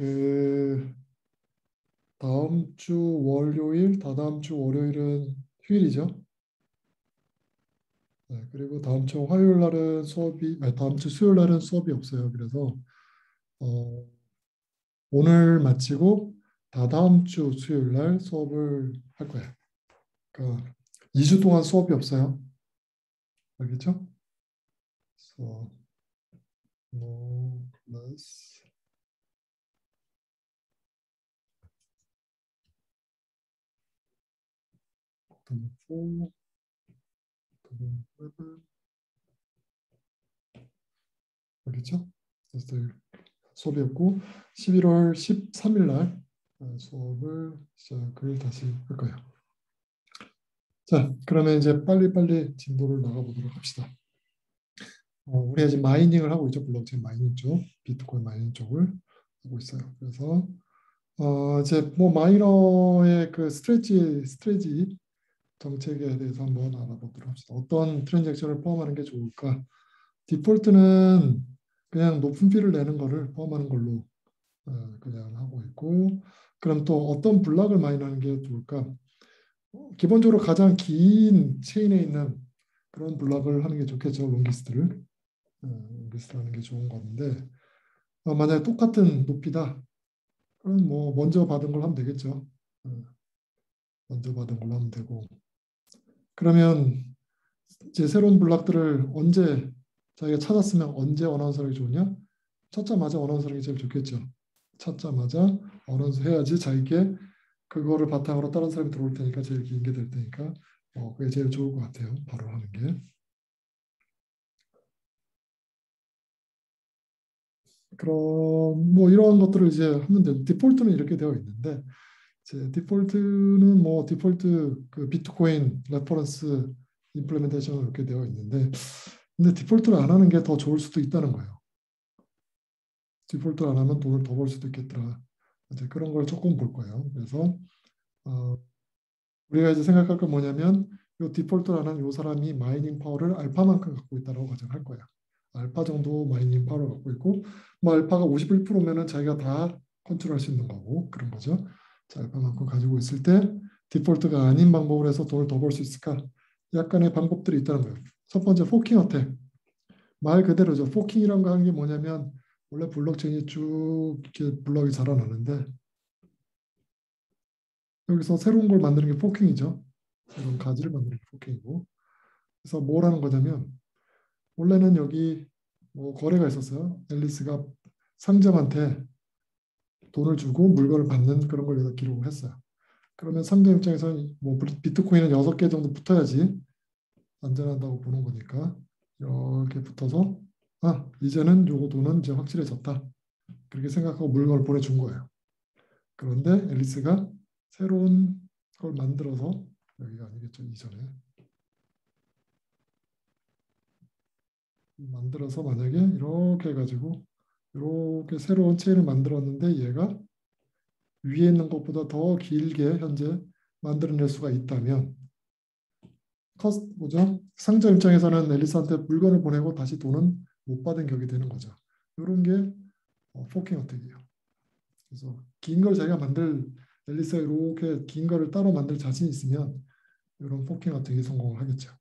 그 다음 주 월요일, 다다음 주 월요일은 휴일이죠. 네, 그리고 다음 주 화요일 날은 수업이, 아니, 다음 주 수요일 날은 수업이 없어요. 그래서 어, 오늘 마치고 다다음 주 수요일 날 수업을 할 거예요. 그러니까 2주 동안 수업이 없어요. 알겠죠? So, no class. October 4, October 11. 알겠죠? 그래서 수업이 없고 11월 13일 날 수업을 시작을 다시 할 거예요. 자, 그러면 이제 빨리빨리 진도를 나가보도록 합시다. 우리가 지금 마이닝을 하고 있죠. 블록체인 마이닝 쪽, 비트코인 마이닝 쪽을 하고 있어요. 그래서 이제 뭐 마이너의 그 스트레지 정책에 대해서 한번 알아보도록 합시다. 어떤 트랜잭션을 포함하는 게 좋을까? 디폴트는 그냥 높은 피를 내는 거를 포함하는 걸로 그냥 하고 있고, 그럼 또 어떤 블록을 마이너하는 게 좋을까? 기본적으로 가장 긴 체인에 있는 그런 블록을 하는 게 좋겠죠. 롱기스트를 롱기스트 하는 게 좋은 건데, 만약에 똑같은 높이다, 그럼 뭐 먼저 받은 걸 하면 되겠죠. 어, 먼저 받은 걸로 하면 되고, 그러면 이제 새로운 블록들을 언제 자기가 찾았으면 언제 언어선택이 좋으냐? 찾자마자 언어선택이 제일 좋겠죠. 찾자마자 언어선 해야지 자기게 그거를 바탕으로 다른 사람이 들어올 테니까 제일 긴 게 될 테니까 그게 제일 좋을 것 같아요. 바로 하는 게. 그럼 뭐 이런 것들을 이제 하면 돼. 디폴트는 이렇게 되어 있는데 이제 디폴트는 뭐 디폴트 그 비트코인 레퍼런스 임플레멘테이션 이렇게 되어 있는데 근데 디폴트를 안 하는 게 더 좋을 수도 있다는 거예요. 디폴트 안 하면 돈을 더 벌 수도 있겠더라. 이제 그런 걸 조금 볼 거예요. 그래서 어, 우리가 이제 생각할 건 뭐냐면 이 디폴트 안 한 이 사람이 마이닝 파워를 알파만큼 갖고 있다고 가정할 거야. 알파 정도 마이닝 파워를 갖고 있고 뭐 알파가 51%면은 자기가 다 컨트롤할 수 있는 거고 그런 거죠. 자, 알파만큼 가지고 있을 때 디폴트가 아닌 방법을 해서 돈을 더 벌 수 있을까? 약간의 방법들이 있다는 거예요. 첫 번째 포킹 어택. 말 그대로죠. 포킹이란 거 하는 게 뭐냐면 원래 블록체인이 쭉 이렇게 블록이 자라나는데 여기서 새로운 걸 만드는 게 포킹이죠. 새로운 가지를 만드는 게 포킹이고. 그래서 뭘 하는 거냐면 원래는 여기 뭐 거래가 있었어요. 앨리스가 상점한테 돈을 주고 물건을 받는 그런 걸 여기다 기록을 했어요. 그러면 상점 입장에서는 뭐 비트코인은 6개 정도 붙어야지 안전하다고 보는 거니까 이렇게 붙어서 이제는 요거 돈은 이제 확실해졌다. 그렇게 생각하고 물건을 보내준 거예요. 그런데 앨리스가 새로운 걸 만들어서 여기가 아니겠죠. 이전에 만들어서 만약에 이렇게 해가지고 이렇게 새로운 체인을 만들었는데 얘가 위에 있는 것보다 더 길게 현재 만들어낼 수가 있다면 뭐죠? 상자 입장에서는 앨리스한테 물건을 보내고 다시 돈은 못 받은 격이 되는 거죠. 이런 게 포킹 어택이에요. 그래서 긴 걸 자기가 만들 앨리스가 이렇게 긴 거를 따로 만들 자신이 있으면 이런 포킹 어택이 성공을 하겠죠.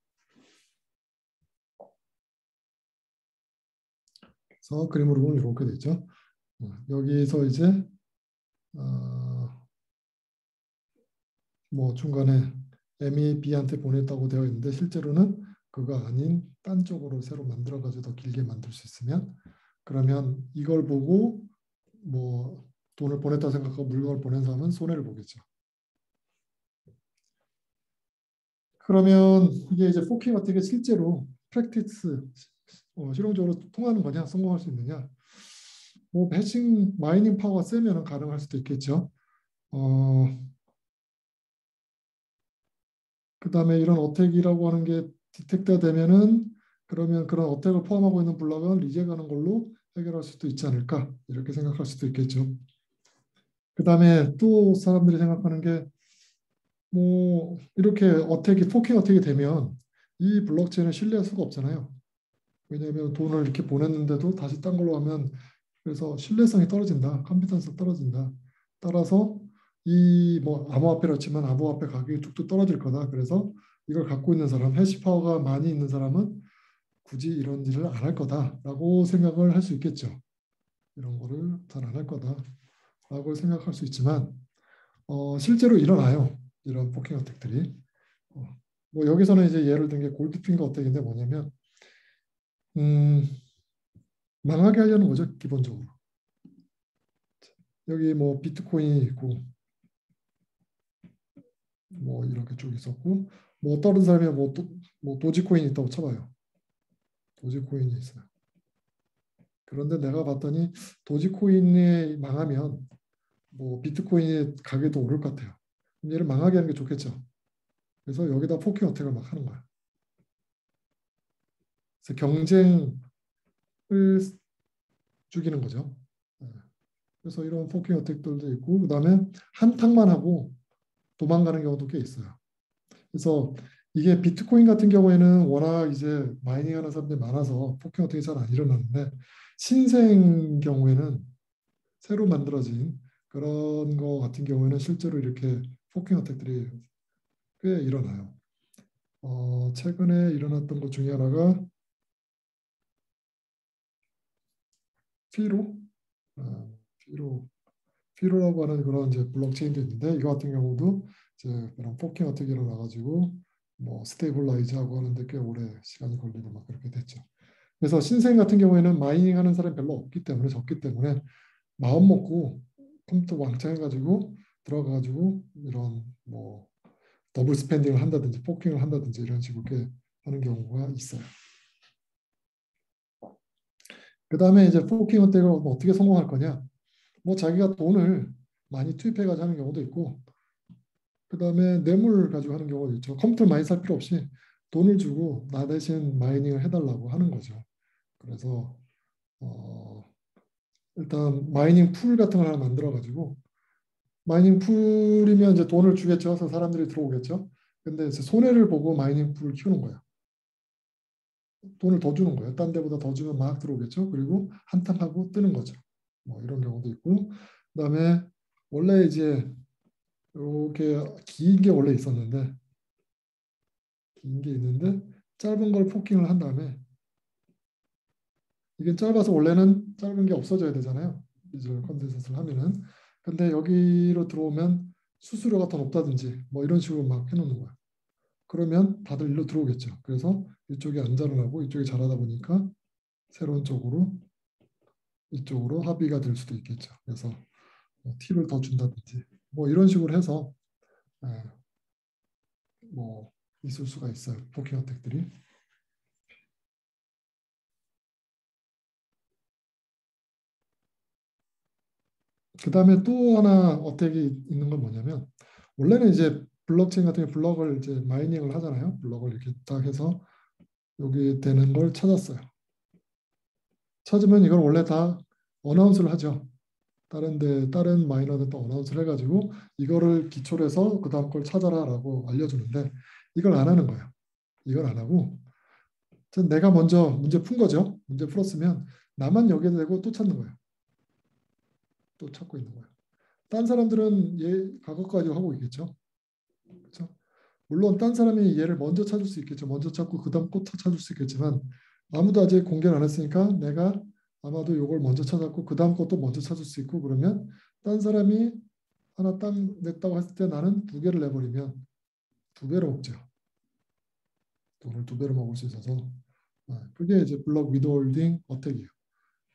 그래서 그림으로 보면 이렇게 되죠. 여기서 이제 뭐 중간에 M이 B한테 보냈다고 되어 있는데 실제로는 그거 아닌 딴 쪽으로 새로 만들어 가지고 더 길게 만들 수 있으면 그러면 이걸 보고 뭐 돈을 보냈다 생각하고 물건을 보낸 사람은 손해를 보겠죠. 그러면 이게 이제 포킹 어떻게 실제로 프랙티스 실용적으로 통하는 거냐 성공할 수 있느냐 뭐 해싱 마이닝 파워가 세면 가능할 수도 있겠죠. 어, 그다음에 이런 어택이라고 하는 게 디텍터 되면은 그러면 그런 어택을 포함하고 있는 블록은 리젝하는 걸로 해결할 수도 있지 않을까 이렇게 생각할 수도 있겠죠. 그다음에 또 사람들이 생각하는 게 뭐 이렇게 어택이 포킹 어택이 되면 이 블록체인을 신뢰할 수가 없잖아요. 왜냐하면 돈을 이렇게 보냈는데도 다시 딴 걸로 하면 그래서 신뢰성이 떨어진다. 컴피턴스가 떨어진다. 따라서 이 뭐 암호화폐로 치면 암호화폐 가격이 뚝뚝 떨어질 거다. 그래서 이걸 갖고 있는 사람, 해시 파워가 많이 있는 사람은 굳이 이런 일을 안 할 거다라고 생각을 할 수 있겠죠. 이런 거를 잘 안 할 거다라고 생각할 수 있지만 실제로 일어나요. 이런 포킹 어택들이. 뭐 여기서는 이제 예를 든 게 골드핑거 어택인데 뭐냐면 음, 망하게 하려는 거죠. 기본적으로. 여기 뭐 비트코인이 있고 뭐 이렇게 쭉 있었고 뭐 다른 사람이 뭐 도지코인이 있다고 쳐봐요. 도지코인이 있어요. 그런데 내가 봤더니 도지코인이 망하면 뭐 비트코인의 가격도 오를 것 같아요. 그럼 얘를 망하게 하는 게 좋겠죠. 그래서 여기다 포킹 어택을 막 하는 거야. 그래서 경쟁을 죽이는 거죠. 네. 그래서 이런 포킹 어택들도 있고 그다음에 한탕만 하고 도망가는 경우도 꽤 있어요. 그래서 이게 비트코인 같은 경우에는 워낙 이제 마이닝하는 사람들이 많아서 포킹 어택이 잘 안 일어나는데 신생 경우에는 새로 만들어진 그런 거 같은 경우에는 실제로 이렇게 포킹 어택들이 꽤 일어나요. 최근에 일어났던 것 중에 하나가 피로, 피로, 피로라고 하는 그런 이제 블록체인도 있는데 이거 같은 경우도 이제 그런 포킹 어택이 일어나가지고 뭐 스테이블라이즈하고 하는데 꽤 오래 시간이 걸리고 막 그렇게 됐죠. 그래서 신생 같은 경우에는 마이닝하는 사람이 별로 없기 때문에 적기 때문에 마음 먹고 컴퓨터 왕창 해가지고 들어가가지고 이런 뭐 더블 스pen딩을 한다든지 포킹을 한다든지 이런 식으로 꽤 하는 경우가 있어요. 그 다음에 이제 포킹 어택을 어떻게 성공할 거냐? 뭐 자기가 돈을 많이 투입해가지고 하는 경우도 있고, 그 다음에 뇌물 가지고 하는 경우도 있죠. 컴퓨터를 많이 살 필요 없이 돈을 주고 나 대신 마이닝을 해달라고 하는 거죠. 그래서 일단 마이닝 풀 같은 걸 하나 만들어가지고 마이닝 풀이면 이제 돈을 주겠죠. 그래서 사람들이 들어오겠죠. 근데 이제 손해를 보고 마이닝 풀을 키우는 거예요. 돈을 더 주는 거예요. 딴 데보다 더 주면 막 들어오겠죠. 그리고 한탕하고 뜨는 거죠. 뭐 이런 경우도 있고, 그다음에 원래 이제 이렇게 긴 게 원래 있었는데 긴 게 있는데 짧은 걸 포킹을 한 다음에 이게 짧아서 원래는 짧은 게 없어져야 되잖아요. 비주얼 컨덴서스를 하면은. 근데 여기로 들어오면 수수료가 더 높다든지 뭐 이런 식으로 막 해놓는 거야. 그러면 다들 일로 들어오겠죠. 그래서 이쪽이 안 자라나고 이쪽이 잘하다 보니까 새로운 쪽으로 이쪽으로 합의가 될 수도 있겠죠. 그래서 뭐 팁을 더 준다든지 뭐 이런 식으로 해서 예, 뭐 있을 수가 있어요. 포킹 어택들이. 그 다음에 또 하나 어택이 있는 건 뭐냐면 원래는 이제 블록체인 같은 경우 블럭을 이제 마이닝을 하잖아요. 블럭을 이렇게 딱 해서 여기 되는 걸 찾았어요. 찾으면 이걸 원래 다 어나운스를 하죠. 다른 마이너들 또 어나운스를 해가지고 이거를 기초로 해서 그 다음 걸 찾아라라고 알려주는데 이걸 안 하는 거예요. 이걸 안 하고 내가 먼저 문제 푼 거죠. 문제 풀었으면 나만 여기에 대고 또 찾는 거예요. 또 찾고 있는 거예요. 딴 사람들은 얘 과거 가지고 하고 있겠죠. 그렇죠? 물론 딴 사람이 얘를 먼저 찾을 수 있겠죠. 먼저 찾고 그다음 또 찾을 수 있겠지만 아무도 아직 공개를 안 했으니까 내가 아마도 이걸 먼저 찾았고 그다음 것도 먼저 찾을 수 있고 그러면 딴 사람이 하나 딱 냈다고 했을 때 나는 두 개를 내버리면 두 배로 먹죠. 돈을 두 배로 먹을 수 있어서 그게 이제 블럭 위드홀딩 어택이에요.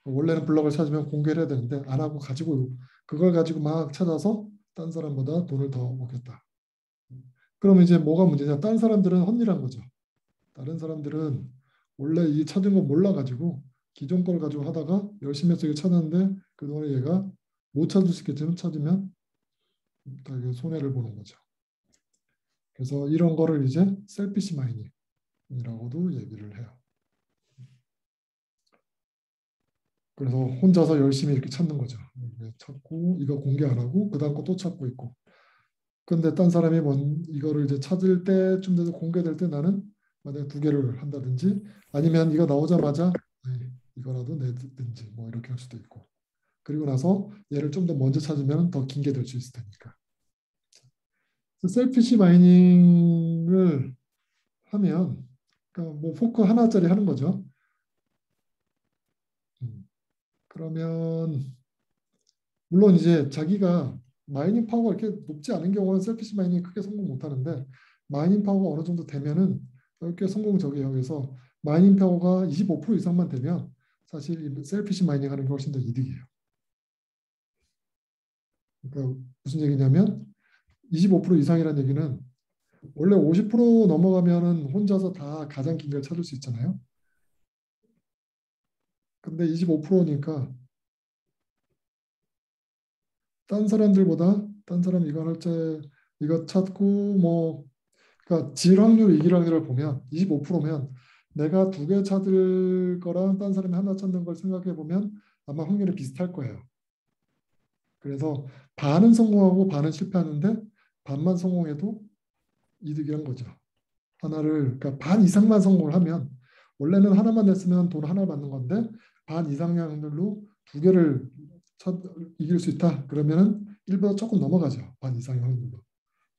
원래는 블럭을 찾으면 공개를 해야 되는데 안 하고 가지고 그걸 가지고 막 찾아서 딴 사람보다 돈을 더 먹겠다. 그러면 이제 뭐가 문제냐? 딴 사람들은 헛일한 거죠. 다른 사람들은 원래 이 찾은 거 몰라가지고 기존 걸 가지고 하다가 열심히 해서 이거 찾았는데 그동안에 얘가 못 찾을 수 있겠지만 찾으면 되게 손해를 보는 거죠. 그래서 이런 거를 이제 셀피시 마이닝이라고도 얘기를 해요. 그래서 혼자서 열심히 이렇게 찾는 거죠. 찾고 이거 공개 안 하고 그 다음 거 또 찾고 있고. 근데 딴 사람이 이거를 이제 찾을 때쯤 돼서 공개될 때 나는 만약에 두 개를 한다든지 아니면 이거 나오자마자 이거라도 내든지 뭐 이렇게 할 수도 있고. 그리고 나서 얘를 좀 더 먼저 찾으면 더 긴 게 될 수 있을 테니까. 셀피시 마이닝을 하면 그러니까 뭐 포크 하나짜리 하는 거죠. 그러면 물론 이제 자기가 마이닝 파워가 이렇게 높지 않은 경우는 셀피시 마이닝이 크게 성공 못 하는데 마이닝 파워가 어느 정도 되면은 이렇게 성공적이에요. 여기서 마이닝 파워가 25% 이상만 되면 사실 셀피시 마이닝 하는 게 훨씬 더 이득이에요. 그러니까 무슨 얘기냐면 25% 이상이라는 얘기는 원래 50% 넘어가면은 혼자서 다 가장 긴 걸 찾을 수 있잖아요. 근데 25%니까 딴 사람들보다 딴 사람 이거 할 때 이거 찾고 뭐 그러니까 질 확률, 이길 확률을 보면 25%면 내가 두 개 찾을 거랑 딴 사람이 하나 찾는 걸 생각해 보면 아마 확률이 비슷할 거예요. 그래서 반은 성공하고 반은 실패하는데 반만 성공해도 이득이란 거죠. 하나를 그러니까 반 이상만 성공을 하면 원래는 하나만 냈으면 돈 하나 받는 건데 반 이상의 확률로 두 개를 이길 수 있다. 그러면은 1보다 조금 넘어가죠. 반 이상의 확률로.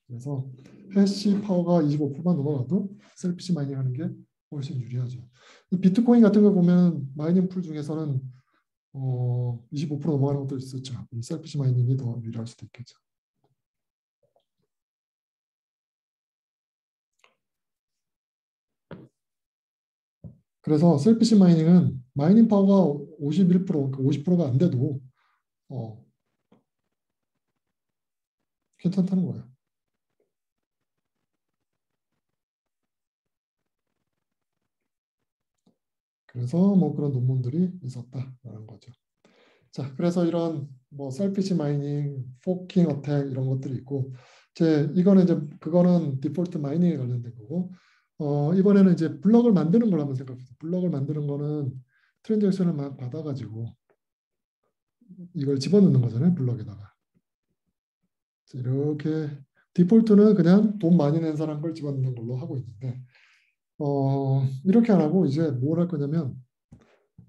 그래서 해시 파워가 25%만 넘어가도 셀피시 마이닝 하는 게 훨씬 유리하죠. 비트코인 같은 거 보면 마이닝 풀 중에서는 25% 넘어가는 것도 있었죠. 셀피시 마이닝이 더 유리할 수도 있겠죠. 그래서 셀피시 마이닝은 마이닝 파워가 51%, 그러니까 50%가 안 돼도 어, 괜찮다는 거예요. 그래서 뭐 그런 논문들이 있었다라는 거죠. 자, 그래서 이런 뭐 셀피시 마이닝, 포킹 어택 이런 것들이 있고, 제 이거는 이제 그거는 디폴트 마이닝에 관련된 거고, 이번에는 이제 블럭을 만드는 걸 한번 생각해보세요. 블럭을 만드는 거는 트랜잭션을 막 받아가지고 이걸 집어넣는 거잖아요, 블럭에다가. 이렇게 디폴트는 그냥 돈 많이 낸 사람 걸 집어넣는 걸로 하고 있는데, 이렇게 안 하고 이제 뭘 할 거냐면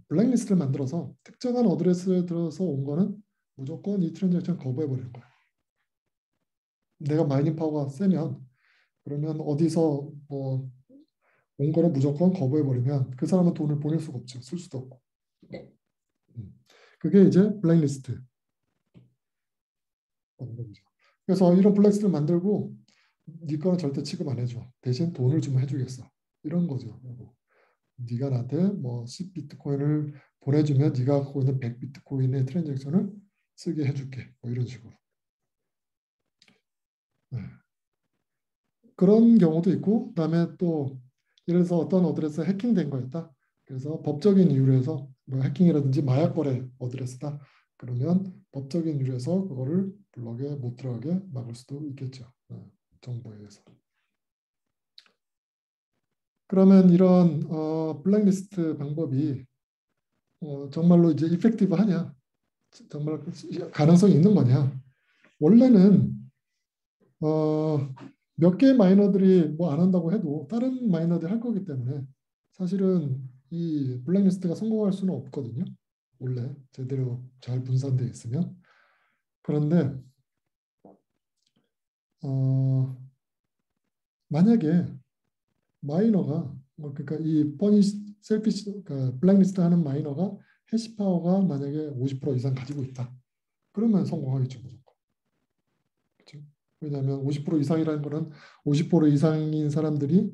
블랙리스트를 만들어서 특정한 어드레스를 들어서 온 거는 무조건 이 트랜잭션 거부해 버리는 거야. 내가 마이닝 파워가 세면 그러면 어디서 뭐 온 거를 무조건 거부해 버리면 그 사람은 돈을 보낼 수가 없죠. 쓸 수도 없고. 음. 그게 이제 블랙리스트 방법이죠. 그래서 이런 블랙리스트를 만들고 네 거는 절대 취급 안 해줘. 대신 돈을 좀 해주겠어. 이런 거죠. 네가 나한테 뭐 10 비트코인을 보내주면 네가 갖고 있는 100 비트코인의 트랜잭션을 쓰게 해줄게. 뭐 이런 식으로. 네. 그런 경우도 있고, 그다음에 또 예를 들어서 어떤 어드레스가 해킹된 거였다. 그래서 법적인 이유로 해서 뭐 해킹이라든지 마약 거래 어드레스다. 그러면 법적인 이유로 해서 그거를 블럭에 못 들어가게 막을 수도 있겠죠. 정보에 의해서. 그러면 이런 블랙리스트 방법이 정말로 이제 이펙티브 하냐? 정말 가능성이 있는 거냐? 원래는 어, 몇 개의 마이너들이 뭐 안 한다고 해도 다른 마이너들이 할 거기 때문에 사실은 이 블랙리스트가 성공할 수는 없거든요. 원래 제대로 잘 분산되어 있으면. 그런데 어, 만약에 마이너가 뭐 그러니까 이 퍼니시 셀피시 그러니까 블랙리스트 하는 마이너가 해시 파워가 만약에 50% 이상 가지고 있다. 그러면 성공하겠죠, 무조건. 그렇죠? 왜냐하면 50% 이상이라는 거는 50% 이상인 사람들이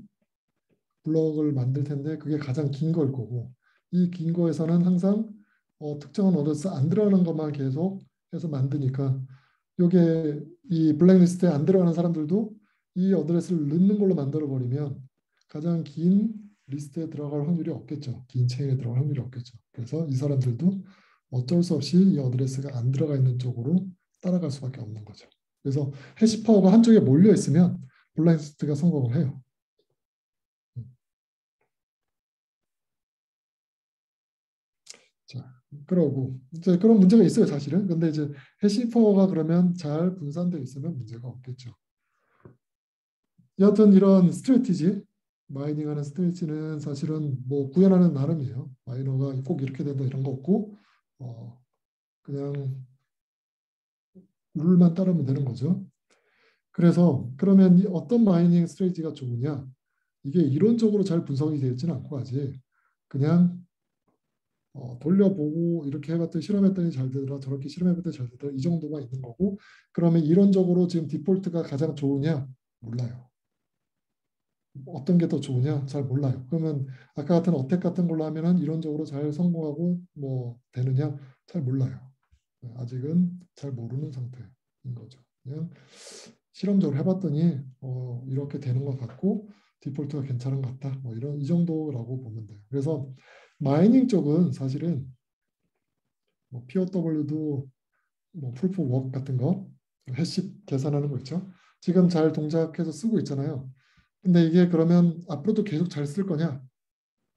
블럭을 만들 텐데 그게 가장 긴 걸 거고 이 긴 거에서는 항상 특정한 어드레스 안 들어가는 것만 계속 해서 만드니까 요게 이 블랙리스트에 안 들어가는 사람들도 이 어드레스를 넣는 걸로 만들어 버리면 가장 긴 리스트에 들어갈 확률이 없겠죠. 긴 체인에 들어갈 확률이 없겠죠. 그래서 이 사람들도 어쩔 수 없이 이 어드레스가 안 들어가 있는 쪽으로 따라갈 수밖에 없는 거죠. 그래서 해시파워가 한쪽에 몰려 있으면 블랙리스트가 성공을 해요. 자, 그러고 이제 그런 문제가 있어요, 사실은. 근데 이제 해시퍼가 그러면 잘 분산되어 있으면 문제가 없겠죠. 여하튼 이런 스트래티지, 마이닝하는 스트래티지는 사실은 뭐 구현하는 나름이에요. 마이너가 꼭 이렇게 된다 이런 거 없고, 어, 그냥 룰만 따르면 되는 거죠. 그래서 그러면 어떤 마이닝 스트레이지가 좋으냐? 이게 이론적으로 잘 분석이 되어 있지는 않고 아직 그냥 돌려보고 이렇게 해봤더니 실험했더니 잘 되더라 저렇게 실험해봤더니 잘 되더라 이 정도만 있는 거고 그러면 이론적으로 지금 디폴트가 가장 좋으냐? 몰라요. 어떤 게 더 좋으냐? 잘 몰라요. 그러면 아까 같은 어택 같은 걸로 하면은 이론적으로 잘 성공하고 뭐 되느냐? 잘 몰라요. 아직은 잘 모르는 상태인 거죠. 그냥 실험적으로 해봤더니 이렇게 되는 것 같고 디폴트가 괜찮은 것 같다. 뭐 이런 이 정도라고 보면 돼요. 그래서 마이닝 쪽은 사실은 뭐 POW도 뭐 프루프 워크 같은 거 해시 계산하는 거 있죠. 지금 잘 동작해서 쓰고 있잖아요. 근데 이게 그러면 앞으로도 계속 잘 쓸 거냐?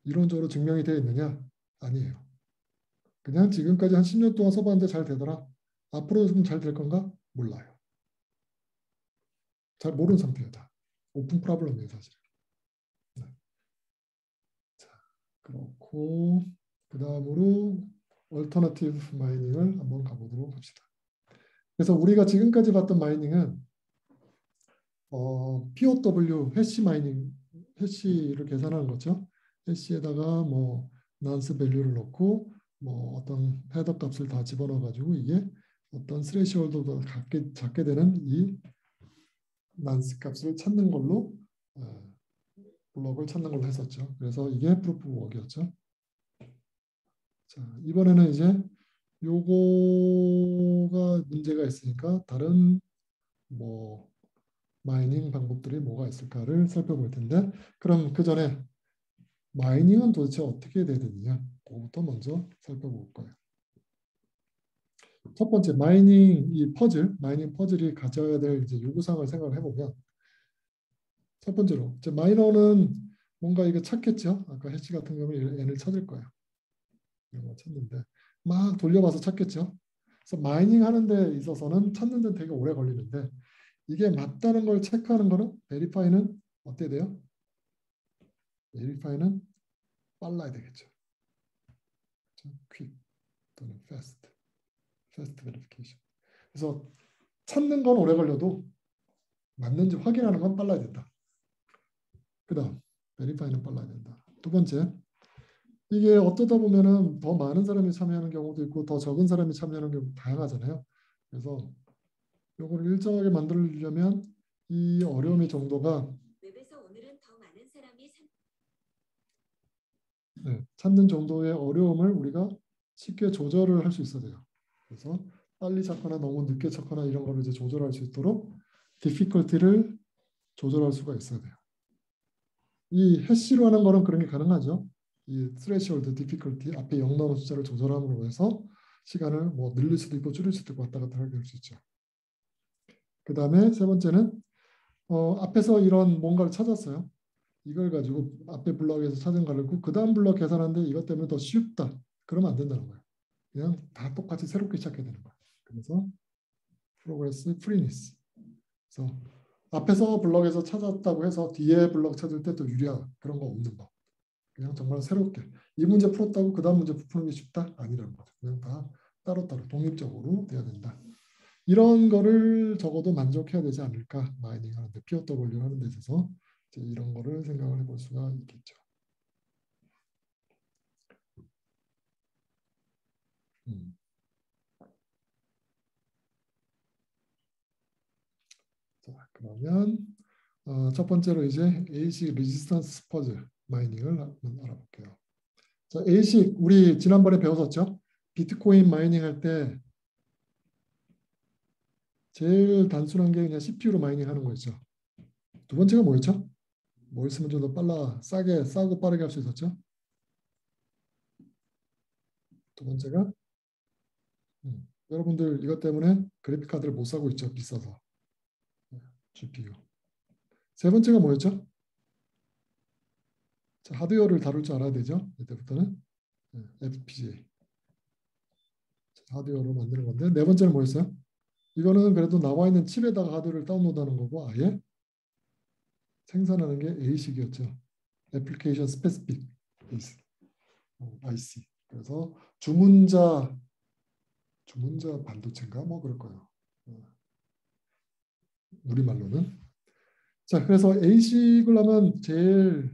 이론적으로 증명이 되어 있느냐? 아니에요. 그냥 지금까지 한 10년 동안 써봤는데 잘 되더라. 앞으로 좀 잘 될 건가? 몰라요. 잘 모르는 상태예요. 다. 오픈 프로블럼이에요, 사실. 네. 자, 그렇고 그 다음으로 얼터너티브 마이닝을 한번 가보도록 합시다. 그래서 우리가 지금까지 봤던 마이닝은 POW 해시 마이닝, 해시를 계산하는 거죠. 해시에다가 뭐 난스 밸류를 넣고 뭐 어떤 헤더 값을 다 집어넣어 가지고 이게 어떤 스레시홀드가 작게 되는 이 난스 값을 찾는 걸로 블록을 찾는 걸로 했었죠. 그래서 이게 프루프 워크였죠. 자, 이번에는 이제 요거가 문제가 있으니까 다른 뭐 마이닝 방법들이 뭐가 있을까를 살펴볼 텐데 그럼 그 전에 마이닝은 도대체 어떻게 돼야 되느냐 그거부터 먼저 살펴볼 거예요. 첫 번째 마이닝 이 퍼즐 마이닝 퍼즐이 가져야 될 이제 요구사항을 생각을 해보면 첫 번째로 이제 마이너는 뭔가 이거 찾겠죠. 아까 해시 같은 경우는 n을 찾을 거예요. 이런 거 찾는데 막 돌려봐서 찾겠죠. 그래서 마이닝 하는 데 있어서는 찾는 데는 되게 오래 걸리는데 이게 맞다는 걸 체크하는 거는 베리파이는 어떻게 돼요? 베리파이는 빨라야 되겠죠. 퀵 또는 fast verification. 그래서 찾는 건 오래 걸려도 맞는지 확인하는 건 빨라야 된다. 그다음 베리파이는 빨라야 된다. 두 번째 이게 어쩌다 보면은 더 많은 사람이 참여하는 경우도 있고 더 적은 사람이 참여하는 경우 다양하잖아요. 그래서 이거를 일정하게 만들려면 이 어려움의 정도가 웹에서 오늘은 더 많은 사람이 찾는 정도의 어려움을 우리가 쉽게 조절을 할 수 있어야 돼요. 그래서 빨리 찾거나 너무 늦게 찾거나 이런 거를 이제 조절할 수 있도록 difficulty를 조절할 수가 있어야 돼요. 이 해시로 하는 거는 그런 게 가능하죠. 이 threshold difficulty 앞에 0 나오는 숫자를 조절함으로 해서 시간을 뭐 늘릴 수도 있고 줄일 수도 있고 왔다 갔다 하게 할 수 있죠. 그 다음에 세 번째는 앞에서 이런 뭔가를 찾았어요. 이걸 가지고 앞에 블럭에서 찾은 거를 그 다음 블럭 계산하는데 이것 때문에 더 쉽다. 그러면 안 된다는 거예요. 그냥 다 똑같이 새롭게 시작해야 되는 거예요. 그래서 프로그레스 프리니스. 그래서 앞에서 블럭에서 찾았다고 해서 뒤에 블럭 찾을 때 또 유리한 그런 거 없는 거. 그냥 정말 새롭게 이 문제 풀었다고 그 다음 문제 푸는 게 쉽다? 아니라는 거죠. 그냥 다 따로따로 독립적으로 돼야 된다. 이런 거를 적어도 만족해야 되지 않을까 마이닝 하는데 POW 하는 데 있어서 이런 거를 생각을 해볼 수가 있겠죠. 자, 그러면 첫 번째로 이제 A식 레지스턴스 퍼즐 마이닝을 한번 알아볼게요. 자, A식 우리 지난번에 배웠었죠? 비트코인 마이닝 할 때 제일 단순한 게 그냥 CPU로 마이닝 하는 거였죠. 두 번째가 뭐였죠? 뭐 있으면 좀 더 빨라 싸고 빠르게 할 수 있었죠? 두 번째가 여러분들 이것 때문에 그래픽 카드를 못 사고 있죠. 비싸서. GPU. 세 번째가 뭐였죠? 자, 하드웨어를 다룰 줄 알아야 되죠. 이때부터는 FPGA. 하드웨어로 만드는 건데 네 번째는 뭐였어요? 이거는 그래도 나와 있는 칩에다가 하드웨어를 다운로드하는 거고 아예 생산하는 게 A식이었죠. 애플리케이션 스페시픽 IC. 그래서 주문자 주문자 반도체인가 뭐 그럴 거예요. 우리말로는. 자, 그래서 ASIC을 하면 제일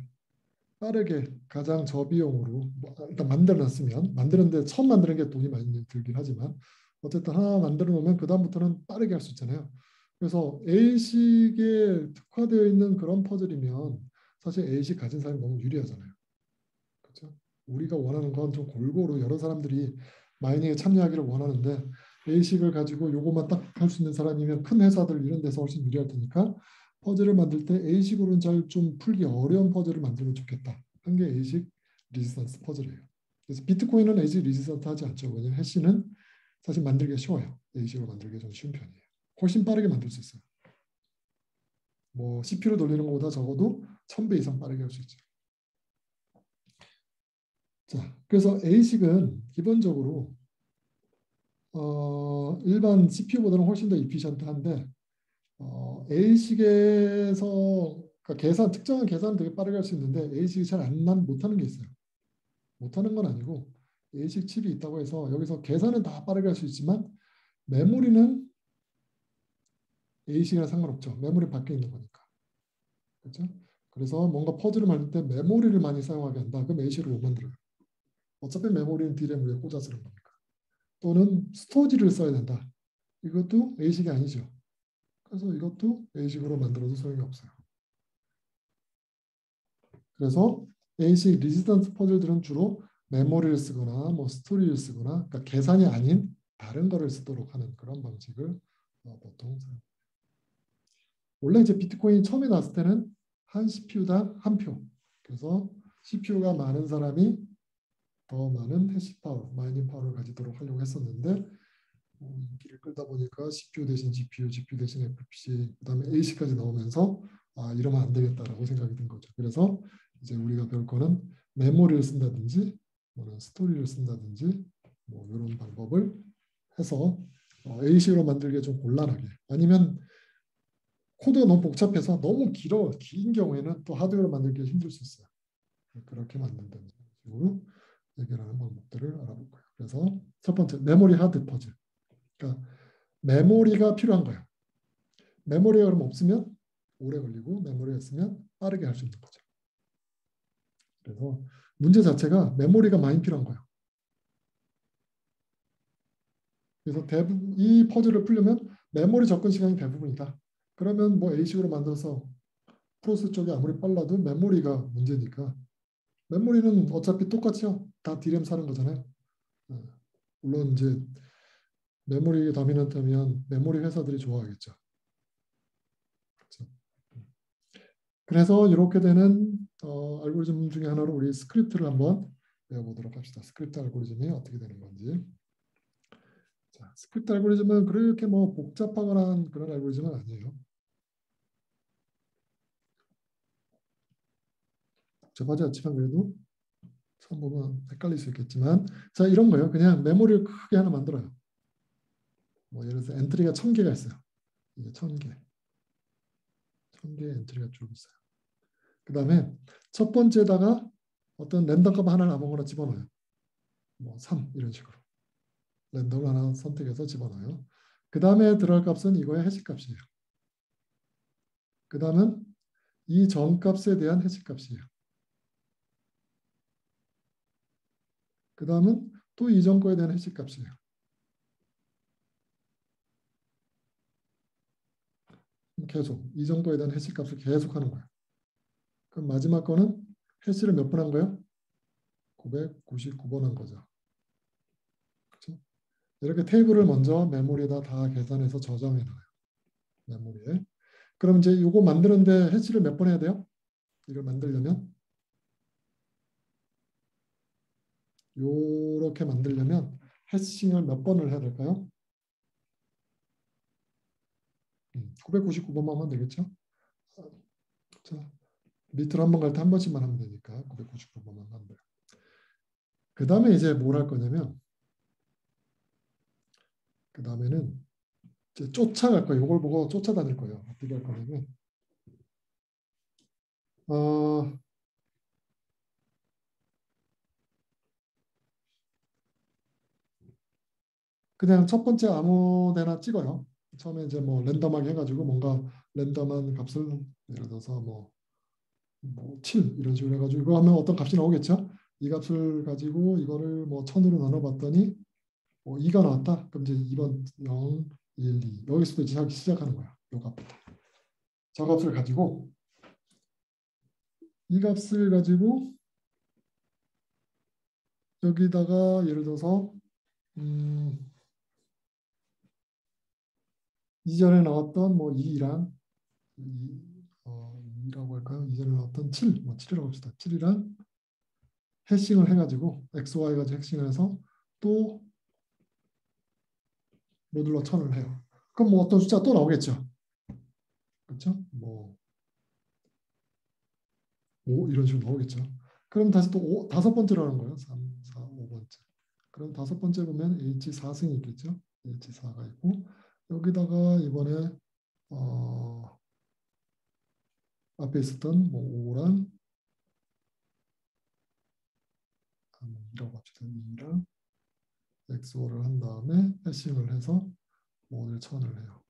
빠르게 가장 저비용으로 일단 만들어놨으면 만드는데 처음 만드는 게 돈이 많이 들긴 하지만 어쨌든 하나 만들어 놓으면 그 다음부터는 빠르게 할 수 있잖아요. 그래서 ASIC에 특화되어 있는 그런 퍼즐이면 사실 ASIC 가진 사람이 너무 유리하잖아요. 그렇죠? 우리가 원하는 건 좀 골고루 여러 사람들이 마이닝에 참여하기를 원하는데 ASIC을 가지고 요것만 딱 할 수 있는 사람이면 큰 회사들 이런 데서 훨씬 유리할 테니까 퍼즐을 만들 때 ASIC으로는 잘 좀 풀기 어려운 퍼즐을 만들면 좋겠다. 한 게 ASIC 리지스턴스 퍼즐이에요. 그래서 비트코인은 ASIC 리지스턴트 하지 않죠. 왜냐하면 해시는 사실 만들기가 쉬워요. ASIC으로 만들기가 좀 쉬운 편이에요. 훨씬 빠르게 만들 수 있어요. 뭐 CPU로 돌리는 것보다 적어도 1000배 이상 빠르게 할 수 있죠. 자, 그래서 ASIC은 기본적으로 일반 CPU보다는 훨씬 더 이피션트한데 ASIC에서 그러니까 특정한 계산은 되게 빠르게 할 수 있는데 ASIC이 잘 못하는 게 있어요. 못하는 건 아니고 ASIC 칩이 있다고 해서 여기서 계산은 다 빠르게 할 수 있지만 메모리는 ASIC이랑 상관없죠. 메모리 밖에 있는 거니까. 그렇죠? 그래서 뭔가 퍼즐을 만들 때 메모리를 많이 사용하게 한다. 그럼 ASIC을 못 만들어요. 어차피 메모리는 D램 위에 꽂아 쓰는 겁니까? 또는 스토리지를 써야 된다. 이것도 ASIC이 아니죠. 그래서 이것도 ASIC으로 만들어도 소용이 없어요. 그래서 ASIC 리지던트 퍼즐들은 주로 메모리를 쓰거나 뭐 스토리를 쓰거나 그러니까 계산이 아닌 다른 거를 쓰도록 하는 그런 방식을 보통 사용합니다. 원래 이제 비트코인이 처음에 나왔을 때는 한 CPU당 한 표. 그래서 CPU가 많은 사람이 더 많은 해시 파워, 마이닝 파워를 가지도록 하려고 했었는데 인기를 끌다 보니까 CPU 대신 GPU, GPU 대신 FPC, 그다음에 AC까지 나오면서 이러면 안 되겠다라고 생각이 든 거죠. 그래서 이제 우리가 배울 거는 메모리를 쓴다든지, 뭐는 스토리를 쓴다든지, 뭐 이런 방법을 해서 AC로 만들기 좀 곤란하게, 아니면 코드가 너무 복잡해서 너무 긴 경우에는 또 하드웨어로 만들기가 힘들 수 있어요. 그렇게 만든다는 식으로 해결하는 방법들을 알아볼 거예요. 그래서 첫 번째 메모리 하드 퍼즐. 그러니까 메모리가 필요한 거예요. 메모리가 그럼 없으면 오래 걸리고 메모리가 있으면 빠르게 할 수 있는 거죠. 그래서 문제 자체가 메모리가 많이 필요한 거예요. 그래서 대부분 이 퍼즐을 풀려면 메모리 접근 시간이 대부분이다. 그러면 뭐 A식으로 만들어서 프로세스 쪽이 아무리 빨라도 메모리가 문제니까 메모리는 어차피 똑같이요. 다 D램 사는 거잖아요. 물론 이제 메모리 다미넌트면 메모리 회사들이 좋아하겠죠. 그렇죠? 그래서 이렇게 되는 알고리즘 중에 하나로 우리 스크립트를 한번 배워보도록 합시다. 스크립트 알고리즘이 어떻게 되는 건지. 자, 스크립트 알고리즘은 그렇게 뭐 복잡하거나 그런 알고리즘은 아니에요. 복잡하지 않지만 그래도 처음 보면 헷갈릴 수 있겠지만 자, 이런 거예요. 그냥 메모리를 크게 하나 만들어요. 뭐 예를 들어서 엔트리가 1000개가 있어요. 이게 1000개. 1000개의 엔트리가 쭉 있어요. 그 다음에 첫 번째다가 어떤 랜덤 값 하나를 아무거나 집어넣어요. 뭐 3 이런 식으로. 랜덤을 하나 선택해서 집어넣어요. 그 다음에 들어갈 값은 이거의 해시 값이에요. 그 다음은 이 전 값에 대한 해시 값이에요. 그 다음은 또 이전 거에 대한 해시 값이에요. 계속 이전 거에 대한 해시 값을 계속 하는 거예요. 그럼 마지막 거는 해시를 몇 번 한 거예요? 999번 한 거죠. 그렇죠? 이렇게 테이블을 먼저 메모리에다 다 계산해서 저장해 놔요. 메모리에. 그럼 이제 이거 만드는데 해시를 몇 번 해야 돼요? 이걸 만들려면 이렇게 만들려면 해싱을 몇 번을 해야 될까요? 999번만 하면 되겠죠? 자, 밑으로 한 번 갈 때 한 번씩만 하면 되니까 999번만 하면 돼요. 그 다음에 이제 뭘 할 거냐면 그 다음에는 이제 쫓아갈 거예요. 이걸 보고 쫓아다닐 거예요. 어떻게 할 거냐면 어, 그냥 첫 번째 아무 데나 찍어요. 처음에 이제 뭐 랜덤하게 해가지고 뭔가 랜덤한 값을 예를 들어서 뭐 7 이런 식으로 해가지고 이거 하면 어떤 값이 나오겠죠. 이 값을 가지고 이거를 뭐 1000으로 나눠봤더니 뭐 2가 나왔다. 그럼 이제 2번 0, 1, 2 여기서부터 이제 시작하는 거야. 요 값부터. 저 값을 가지고 이 값을 가지고 여기다가 예를 들어서 이전에 나왔던 뭐 2랑 2라고 할까요? 이전에 나왔던 7, 뭐 7이라고 합시다. 7이랑 해싱을 해가지고 x, y 가지고 해싱을 해서 또 모듈러 1000을 해요. 그럼 뭐 어떤 숫자 또 나오겠죠. 그렇죠? 뭐 5 이런 식으로 나오겠죠. 그럼 다시 또 다섯 번째로 하는 거예요. 3, 4, 5번째. 그럼 다섯 번째 보면 H4승이 있겠죠. H4가 있고 여기다가 이번에 앞에 있었던 뭐 5랑 2라고 합시다. 2랑 XO를 한 다음에 해싱을 해서 모듈 1000을 해요.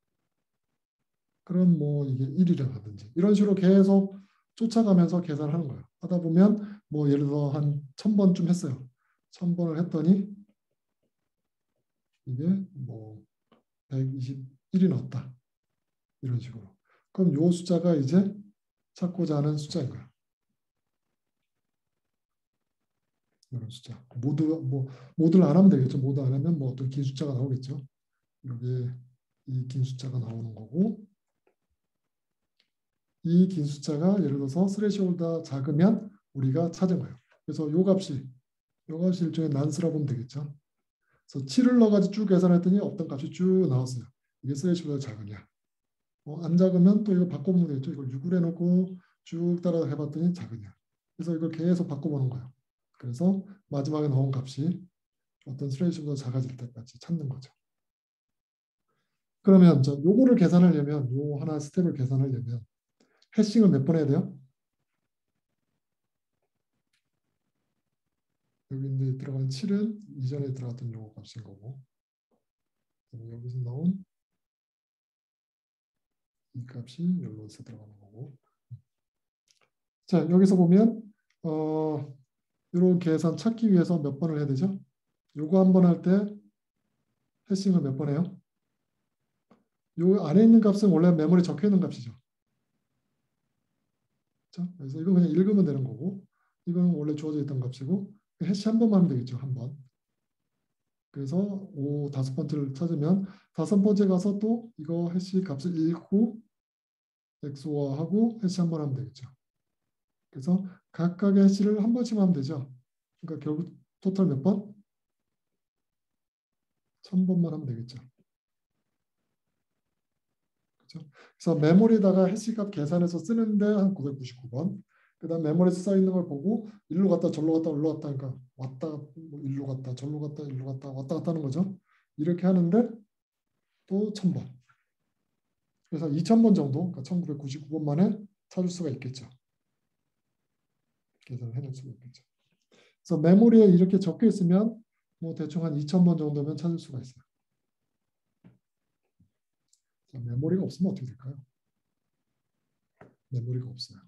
그럼 뭐 이게 1이라 하든지 이런 식으로 계속 쫓아가면서 계산을 하는 거예요. 하다 보면 뭐 예를 들어 한 1000번쯤 했어요. 1000번을 했더니 이게 뭐 121이 나왔다. 이런 식으로. 그럼 요 숫자가 이제 찾고자 하는 숫자인 거야. 이런 숫자. 모두를 안 하면 되겠죠. 모두 안 하면 뭐 어떤 긴 숫자가 나오겠죠. 여기에 이 긴 숫자가 나오는 거고 이 긴 숫자가 예를 들어서 스레시홀드가 작으면 우리가 찾은 거예요. 그래서 요 값이 일종의 난스라 보면 되겠죠. 그래서 7을 넣어가지고 쭉 계산했더니 어떤 값이 쭉 나왔어요. 이게 스레시홀드가 작으냐. 안 작으면 또 이거 바꿔보면 되겠죠. 이걸 6을 해놓고 쭉 따라 해봤더니 작으냐. 그래서 이걸 계속 바꿔보는 거예요. 그래서 마지막에 나온 값이 어떤 스레시보다 작아질 때까지 찾는 거죠. 그러면 요거를 계산하려면 요 하나 스텝을 계산하려면 해싱을 몇 번 해야 돼요? 여기 이제 들어간 7은 이전에 들어갔던 요거 값인 거고 여기서 나온 이 값이 여기서 들어가는 거고 자 여기서 보면 이런 계산 찾기 위해서 몇 번을 해야 되죠? 요거 한 번 할 때 해싱을 몇 번 해요? 요 안에 있는 값은 원래 메모리에 적혀 있는 값이죠. 그렇죠? 그래서 이거 그냥 읽으면 되는 거고 이거는 원래 주어져 있던 값이고 해시 한 번만 하면 되겠죠. 한 번. 그래서 다섯 번째를 찾으면 다섯 번째 가서 또 이거 해시 값을 읽고 엑소화하고 해시 한 번 하면 되겠죠. 그래서 각각의 해시를 한 번씩 하면 되죠. 그러니까 결국 토탈 몇 번? 1000번만 하면 되겠죠. 그렇죠? 그래서 메모리에다가 해시값 계산해서 쓰는데 한 999번. 그다음 메모리에서 써 있는 걸 보고 일로 갔다 절로 갔다 올로 갔다 하니까 왔다 뭐 일로 갔다 절로 갔다 일로 갔다 왔다 갔다 하는 거죠. 이렇게 하는데 또 1000번. 그래서 2000번 정도, 그러니까 1999번 만에 찾을 수가 있겠죠. 계산을 해낼 수가 있겠죠. 그래서 메모리에 이렇게 적혀 있으면 뭐 대충 한 2000번 정도면 찾을 수가 있어요. 자, 메모리가 없으면 어떻게 될까요? 메모리가 없어요.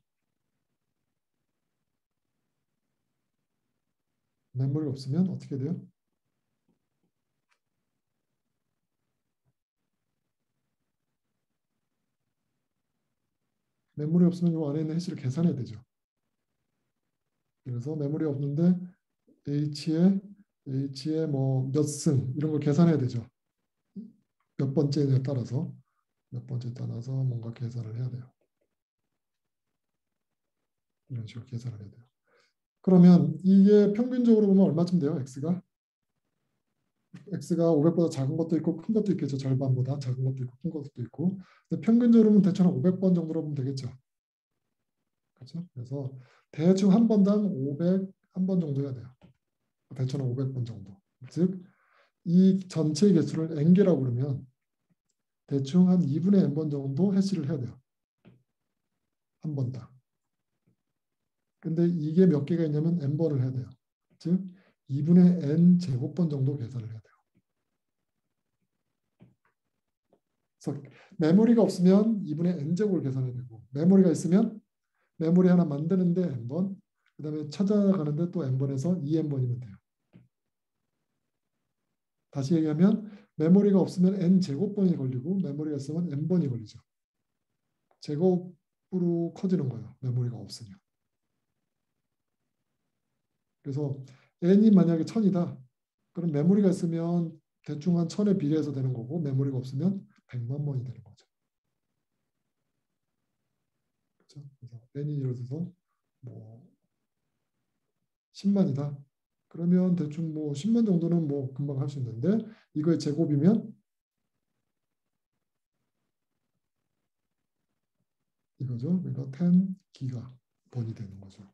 메모리가 없으면 어떻게 돼요? 메모리 없으면 이 안에 있는 해시를 계산해야 되죠. 그래서 메모리 없는데 H에 뭐 몇 승 이런 걸 계산해야 되죠. 몇 번째에 따라서 뭔가 계산을 해야 돼요. 이런 식으로 계산을 해야 돼요. 그러면 이게 평균적으로 보면 얼마쯤 돼요? X가 500보다 작은 것도 있고 큰 것도 있겠죠. 절반보다 작은 것도 있고 큰 것도 있고. 근데 평균적으로 보면 대충 500번 정도로 보면 되겠죠. 그렇죠? 그래서 대충 한 번당 500 한 번 정도 해야 돼요. 대충 500번 정도. 즉 이 전체 개수를 n개라고 그러면 대충 한 2분의 n번 정도 해시를 해야 돼요. 한 번당. 근데 이게 몇 개가 있냐면 n번을 해야 돼요. 즉 2분의 n 제곱번 정도 계산을 해야 돼요. 그래서 메모리가 없으면 2분의 n제곱을 계산해야 되고 메모리가 있으면 메모리 하나 만드는데 n번, 그 다음에 찾아가는데 또 n번에서 2n번이면 돼요. 다시 얘기하면 메모리가 없으면 n제곱번이 걸리고 메모리가 있으면 n번이 걸리죠. 제곱으로 커지는 거예요. 메모리가 없으면. 그래서 n이 만약에 1000이다. 그럼 메모리가 있으면 대충 한 1000에 비례해서 되는 거고 메모리가 없으면 100만 번이 되는 거죠. 그렇죠? 그래서 n이 예를 들어서 뭐 10만이다. 그러면 대충 뭐 10만 정도는 뭐 금방 할 수 있는데 이거의 제곱이면 이거죠. 그러니까 10기가 번이 되는 거죠.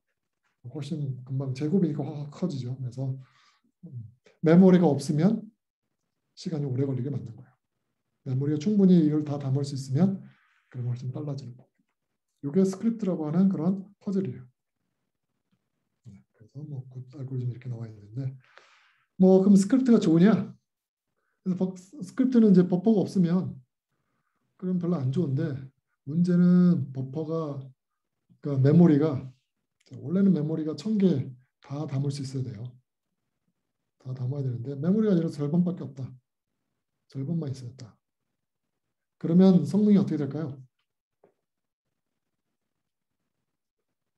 훨씬 금방 제곱이니까 확 커지죠. 그래서 메모리가 없으면 시간이 오래 걸리게 만든 거예요. 메모리가 충분히 이걸 다 담을 수 있으면 그럼 훨씬 빨라지는 거예요. 이게 스크립트라고 하는 그런 퍼즐이에요. 그래서 뭐 알고리즘 이렇게 나와 있는데 뭐 그럼 스크립트가 좋으냐? 그래서 스크립트는 이제 버퍼가 없으면 그럼 별로 안 좋은데 문제는 버퍼가 그러니까 메모리가 원래는 메모리가 1000개 다 담을 수 있어야 돼요. 다 담아야 되는데 메모리가 아니라 절반밖에 없다. 절반만 있어야 했다. 그러면 성능이 어떻게 될까요?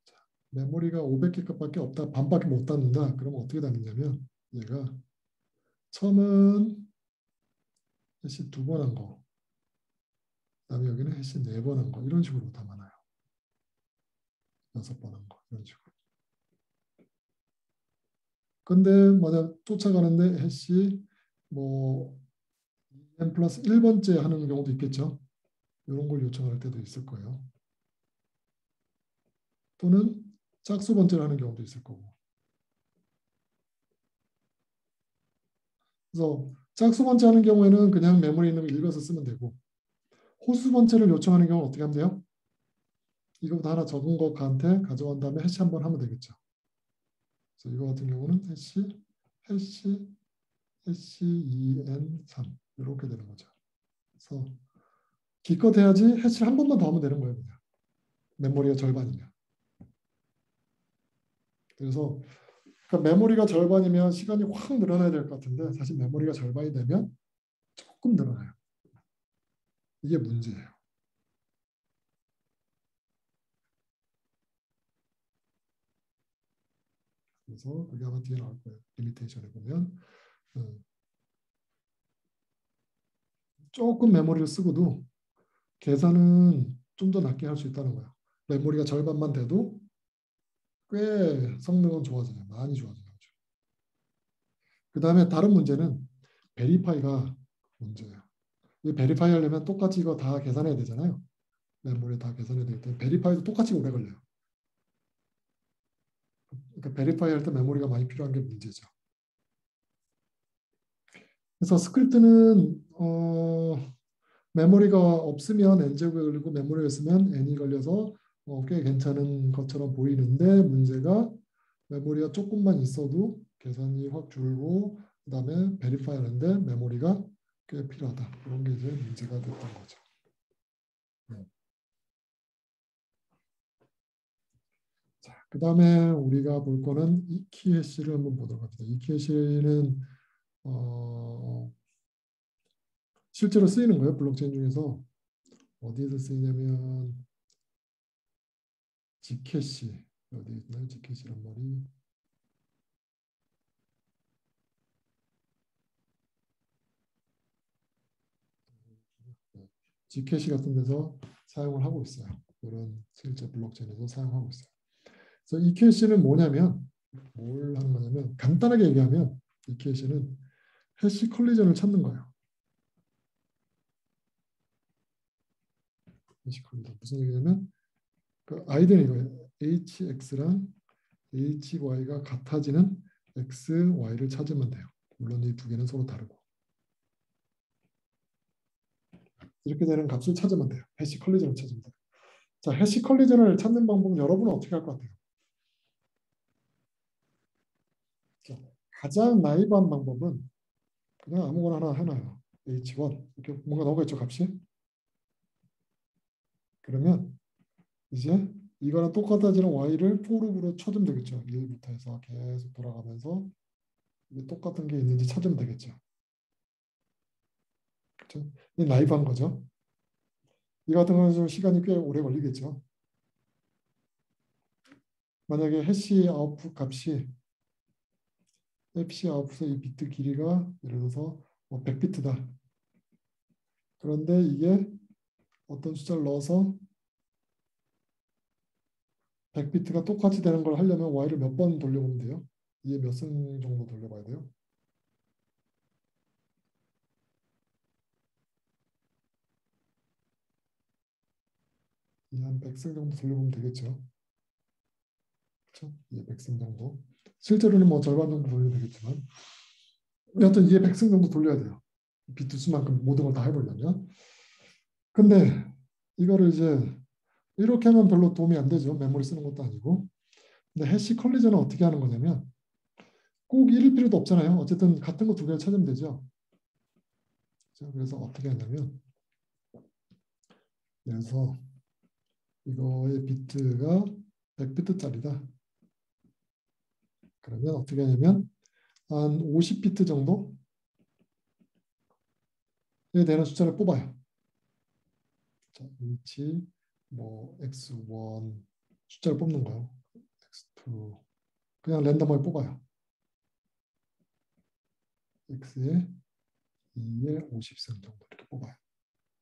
자, 메모리가 500개 값밖에 없다. 반밖에 못 담는다. 그러면 어떻게 담느냐면 얘가 처음은 해시 2번 한 거, 그다음에 여기는 해시 4번 한 거 이런 식으로 담아놔요. 6번 한 거 이런 식으로. 근데 만약 쫓아가는데 해시 뭐 n 플러스 1번째 하는 경우도 있겠죠. 이런 걸 요청할 때도 있을 거예요. 또는 짝수 번째를 하는 경우도 있을 거고. 그래서 짝수 번째 하는 경우에는 그냥 메모리 있는 거 읽어서 쓰면 되고 호수 번째를 요청하는 경우는 어떻게 하면 돼요? 이거보다 하나 적은 것한테 가져간 다음에 해시 한번 하면 되겠죠. 그래서 이거 같은 경우는 해시 2n3 이렇게 되는 거죠. 그래서 기껏 해야지 해시를 한 번만 더 하면 되는 거예요. 그냥. 메모리가 절반이면. 그래서 그러니까 메모리가 절반이면 시간이 확 늘어나야 될 것 같은데 사실 메모리가 절반이 되면 조금 늘어나요. 이게 문제예요. 그래서 그게 아마 뒤에 나올 거예요. 리미테이션에 보면 조금 메모리를 쓰고도 계산은 좀 더 낮게 할 수 있다는 거예요. 메모리가 절반만 돼도 꽤 성능은 좋아져요. 많이 좋아져요. 그 다음에 다른 문제는 베리파이가 문제예요. 이 베리파이 하려면 똑같이 이거 다 계산해야 되잖아요. 메모리 다 계산해야 되기 때문에 베리파이도 똑같이 오래 걸려요. 그러니까 베리파이 할 때 메모리가 많이 필요한 게 문제죠. 그래서 스크립트는 메모리가 없으면 n제곱이 걸리고 메모리가 있으면 n이 걸려서 꽤 괜찮은 것처럼 보이는데 문제가 메모리가 조금만 있어도 계산이 확 줄고 그다음에 베리파이 하는데 메모리가 꽤 필요하다. 그런 게 이제 문제가 됐던 거죠. 자, 그다음에 우리가 볼 거는 이키 해시를 한번 보도록 합니다. 이키 해시는 실제로 쓰이는 거예요. 블록체인 중에서 어디에서 쓰이냐면 지캐시 어디 있나요? 지캐시란 말이 지캐시 같은 데서 사용을 하고 있어요. 이런 실제 블록체인에서 사용하고 있어요. 그래서 이캐시는 뭐냐면 뭘 하는 거냐면 간단하게 얘기하면 이캐시는 해시 컬리전을 찾는 거예요. 해시 컬리전 무슨 얘기냐면 그 아이디는 이거예요. hx랑 hy가 같아지는 x, y를 찾으면 돼요. 물론 이 두 개는 서로 다르고 이렇게 되는 값을 찾으면 돼요. 해시 컬리전을 찾으면 돼요. 자, 해시 컬리전을 찾는 방법은 여러분은 어떻게 할 것 같아요? 자, 가장 나이브한 방법은 그냥 아무거나 하나 해놔요. h1 이렇게 뭔가 나오겠죠 값이? 그러면 이제 이거랑 똑같아지는 y를 for로op으로 쳐주면 되겠죠. 1부터 해서 계속 돌아가면서 이게 똑같은 게 있는지 찾으면 되겠죠. 그렇죠? 이 나이브한 거죠. 이 같은 경우는 시간이 꽤 오래 걸리겠죠. 만약에 해시 아웃풋 값이 해시 아웃풋의 이 비트 길이가 예를 들어서 뭐 100비트다. 그런데 이게 어떤 숫자를 넣어서 100비트가 똑같이 되는 걸 하려면 y를 몇 번 돌려보면 돼요. 이게 몇 승 정도 돌려봐야 돼요. 이 한 100승 정도 돌려보면 되겠죠. 그렇죠? 이게 100승 정도. 실제로는 뭐 절반 정도 돌려도 되겠지만 여하튼 이게 100승 정도 돌려야 돼요. 비트 수만큼 모든 걸 다 해보려면. 근데 이거를 이제 이렇게 하면 별로 도움이 안 되죠. 메모리 쓰는 것도 아니고. 근데 해시 컬리전은 어떻게 하는 거냐면 꼭 1일 필요도 없잖아요. 어쨌든 같은 거 두 개를 찾으면 되죠. 그래서 어떻게 하냐면 그래서 이거의 비트가 100비트짜리다. 그러면 어떻게 하냐면 한 50비트 정도에 되는 숫자를 뽑아요. 자, 위치 뭐 x1 숫자를 뽑는 거예요. x2 그냥 랜덤하게 뽑아요. x에 2에 50승 정도 이렇게 뽑아요.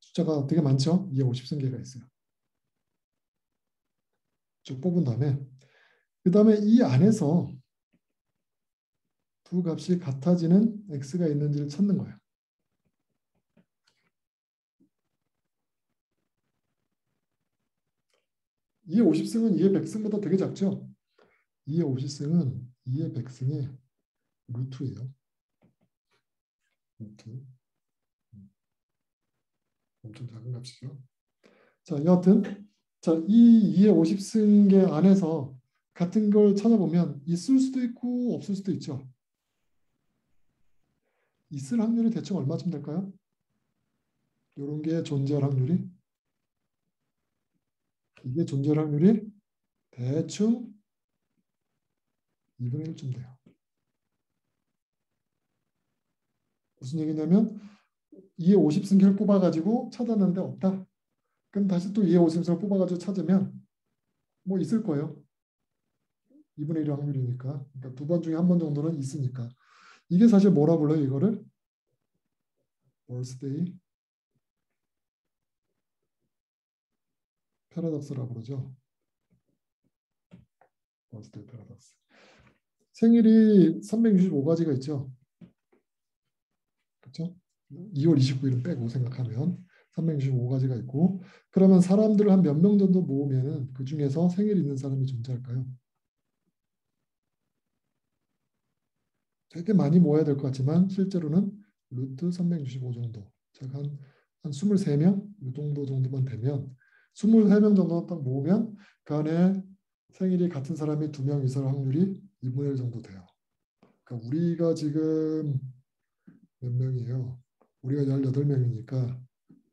숫자가 되게 많죠? 2에 50승 개가 있어요. 쭉 뽑은 다음에 그 다음에 이 안에서 두 값이 같아지는 x가 있는지를 찾는 거예요. 2의 50승은 2의 100승보다 되게 작죠? 2의 50승은 2의 100승의 루트예요. 루트. 엄청 작은 값이죠. 자, 여하튼 자, 이 2의 50승계 안에서 같은 걸 찾아보면 있을 수도 있고 없을 수도 있죠. 있을 확률이 대충 얼마쯤 될까요? 이런 게 존재할 확률이 이게 존재할 확률이 대충 2분의 1쯤 돼요. 무슨 얘기냐면 2의 50승계를 뽑아가지고 찾았는데 없다. 그럼 다시 또 2의 50승을 뽑아가지고 찾으면 뭐 있을 거예요. 2분의 1의 확률이니까. 그러니까 두 번 중에 한 번 정도는 있으니까. 이게 사실 뭐라 불러요? 이거를 birthday paradox라고 그러죠. birthday paradox. 생일이 365가지가 있죠. 그렇죠? 2월 29일은 빼고 생각하면 365가지가 있고 그러면 사람들을 한 몇 명 정도 모으면 그 중에서 생일 있는 사람이 존재할까요? 되게 많이 모아야 될 것 같지만 실제로는 루트 365 정도 즉 한 23명 이 정도만 되면 23명 정도 딱 모으면 그 안에 생일이 같은 사람이 2명 있을 확률이 2분의 1 정도 돼요. 그러니까 우리가 지금 몇 명이에요? 우리가 18명이니까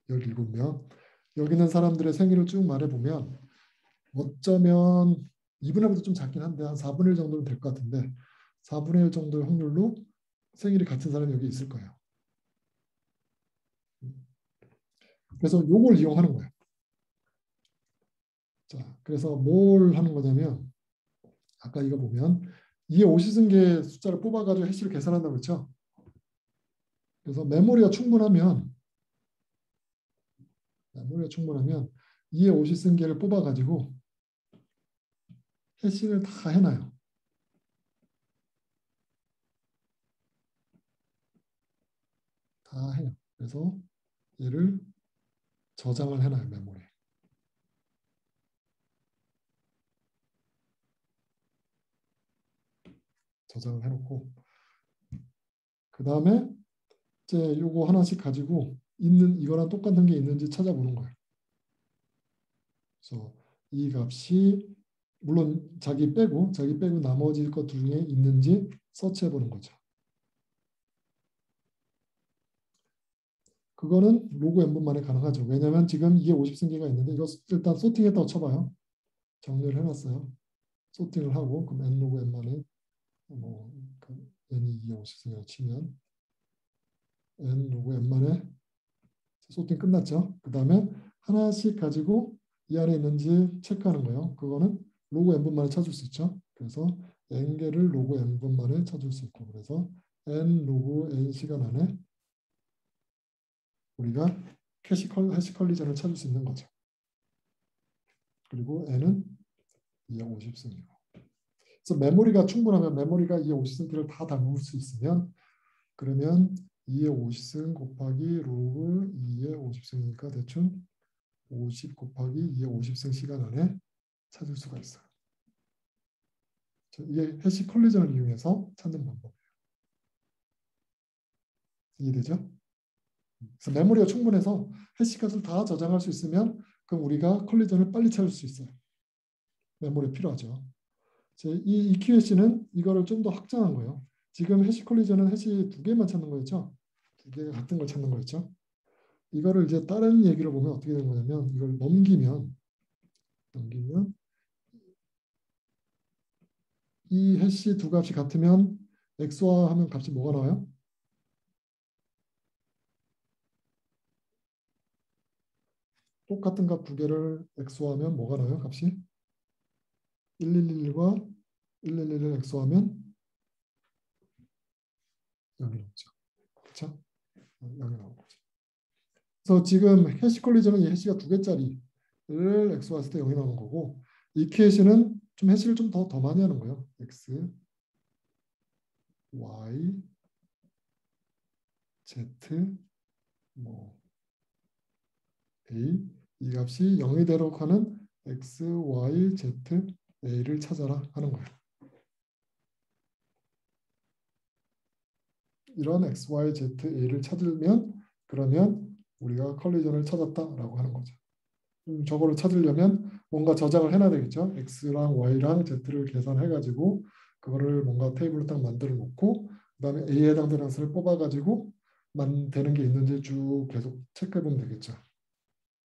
17명. 여기 있는 사람들의 생일을 쭉 말해보면 어쩌면 2분의 1보다 좀 작긴 한데 한 4분의 1 정도는 될 것 같은데 4분의 1 정도의 확률로 생일이 같은 사람이 여기 있을 거예요. 그래서 요걸 이용하는 거예요. 자, 그래서 뭘 하는 거냐면 아까 이거 보면 2의 50승계 숫자를 뽑아가지고 해시를 계산한다고 그랬죠. 그래서 메모리가 충분하면 2의 50승계를 뽑아가지고 해시를 다 해놔요. 다 해요. 그래서 얘를 저장을 해놔요. 메모리에. 저장을 해놓고 그 다음에 이제 요거 하나씩 가지고 있는 이거랑 똑같은 게 있는지 찾아보는 거예요. 그래서 이 값이 물론 자기 빼고 나머지 것 중에 있는지 서치해 보는 거죠. 그거는 로그 n분만에 가능하죠. 왜냐하면 지금 2의 50승계가 있는데 이거 일단 소팅했다고 쳐봐요. 정리를 해놨어요. 소팅을 하고 그럼 n 로그 n만에 뭐 n이 2의 50승이라고 치면 n 로그 n만에 소팅 끝났죠. 그 다음에 하나씩 가지고 이 안에 있는지 체크하는 거예요. 그거는 로그 n분만에 찾을 수 있죠. 그래서 n개를 로그 n분만에 찾을 수 있고 그래서 n 로그 n 시간 안에 우리가 해시 컬리전을 찾을 수 있는 거죠. 그리고 n은 2의 50승이고 그래서 메모리가 충분하면 메모리가 2의 50승기를 다 담을 수 있으면 그러면 2의 50승 곱하기 로그 2의 50승이니까 대충 50 곱하기 2의 50승 시간 안에 찾을 수가 있어요. 이게 해시 컬리전을 이용해서 찾는 방법이에요. 이해되죠? 그래서 메모리가 충분해서 해시값을 다 저장할 수 있으면 그럼 우리가 컬리전을 빨리 찾을 수 있어요. 메모리 필요하죠. 이 EQH는 이거를 좀 더 확장한 거예요. 지금 해시 컬리전은 해시 2개만 찾는 거였죠. 2개가 같은 걸 찾는 거였죠. 이거를 이제 다른 얘기를 보면 어떻게 되는 거냐면 이걸 넘기면 이 해시 두 값이 같으면 XOR하면 값이 뭐가 나와요? 똑같은 값 두 개를 XOR하면 뭐가 나와요? 값이 1111과 1111을 XOR하면 0이 나오죠. 그렇죠? 0이 나오는 거죠. 그래서 지금 해시 컬리전은 이 해시가 두 개짜리를 XOR했을 때 0이 나오는 거고 EQH는 좀 해시를 좀 더 많이 하는 거예요. X, Y, Z, 뭐 A 이 값이 0이 되도록 하는 X, Y, Z, A를 찾아라 하는 거예요. 이런 X, Y, Z, A를 찾으면 그러면 우리가 컬리전을 찾았다라고 하는 거죠. 저거를 찾으려면 뭔가 저장을 해놔야 되겠죠. X랑 Y랑 Z를 계산해가지고 그거를 뭔가 테이블로 딱 만들어 놓고 그 다음에 A에 해당되는 항수를 뽑아가지고 되는 게 있는지 쭉 계속 체크해 보면 되겠죠.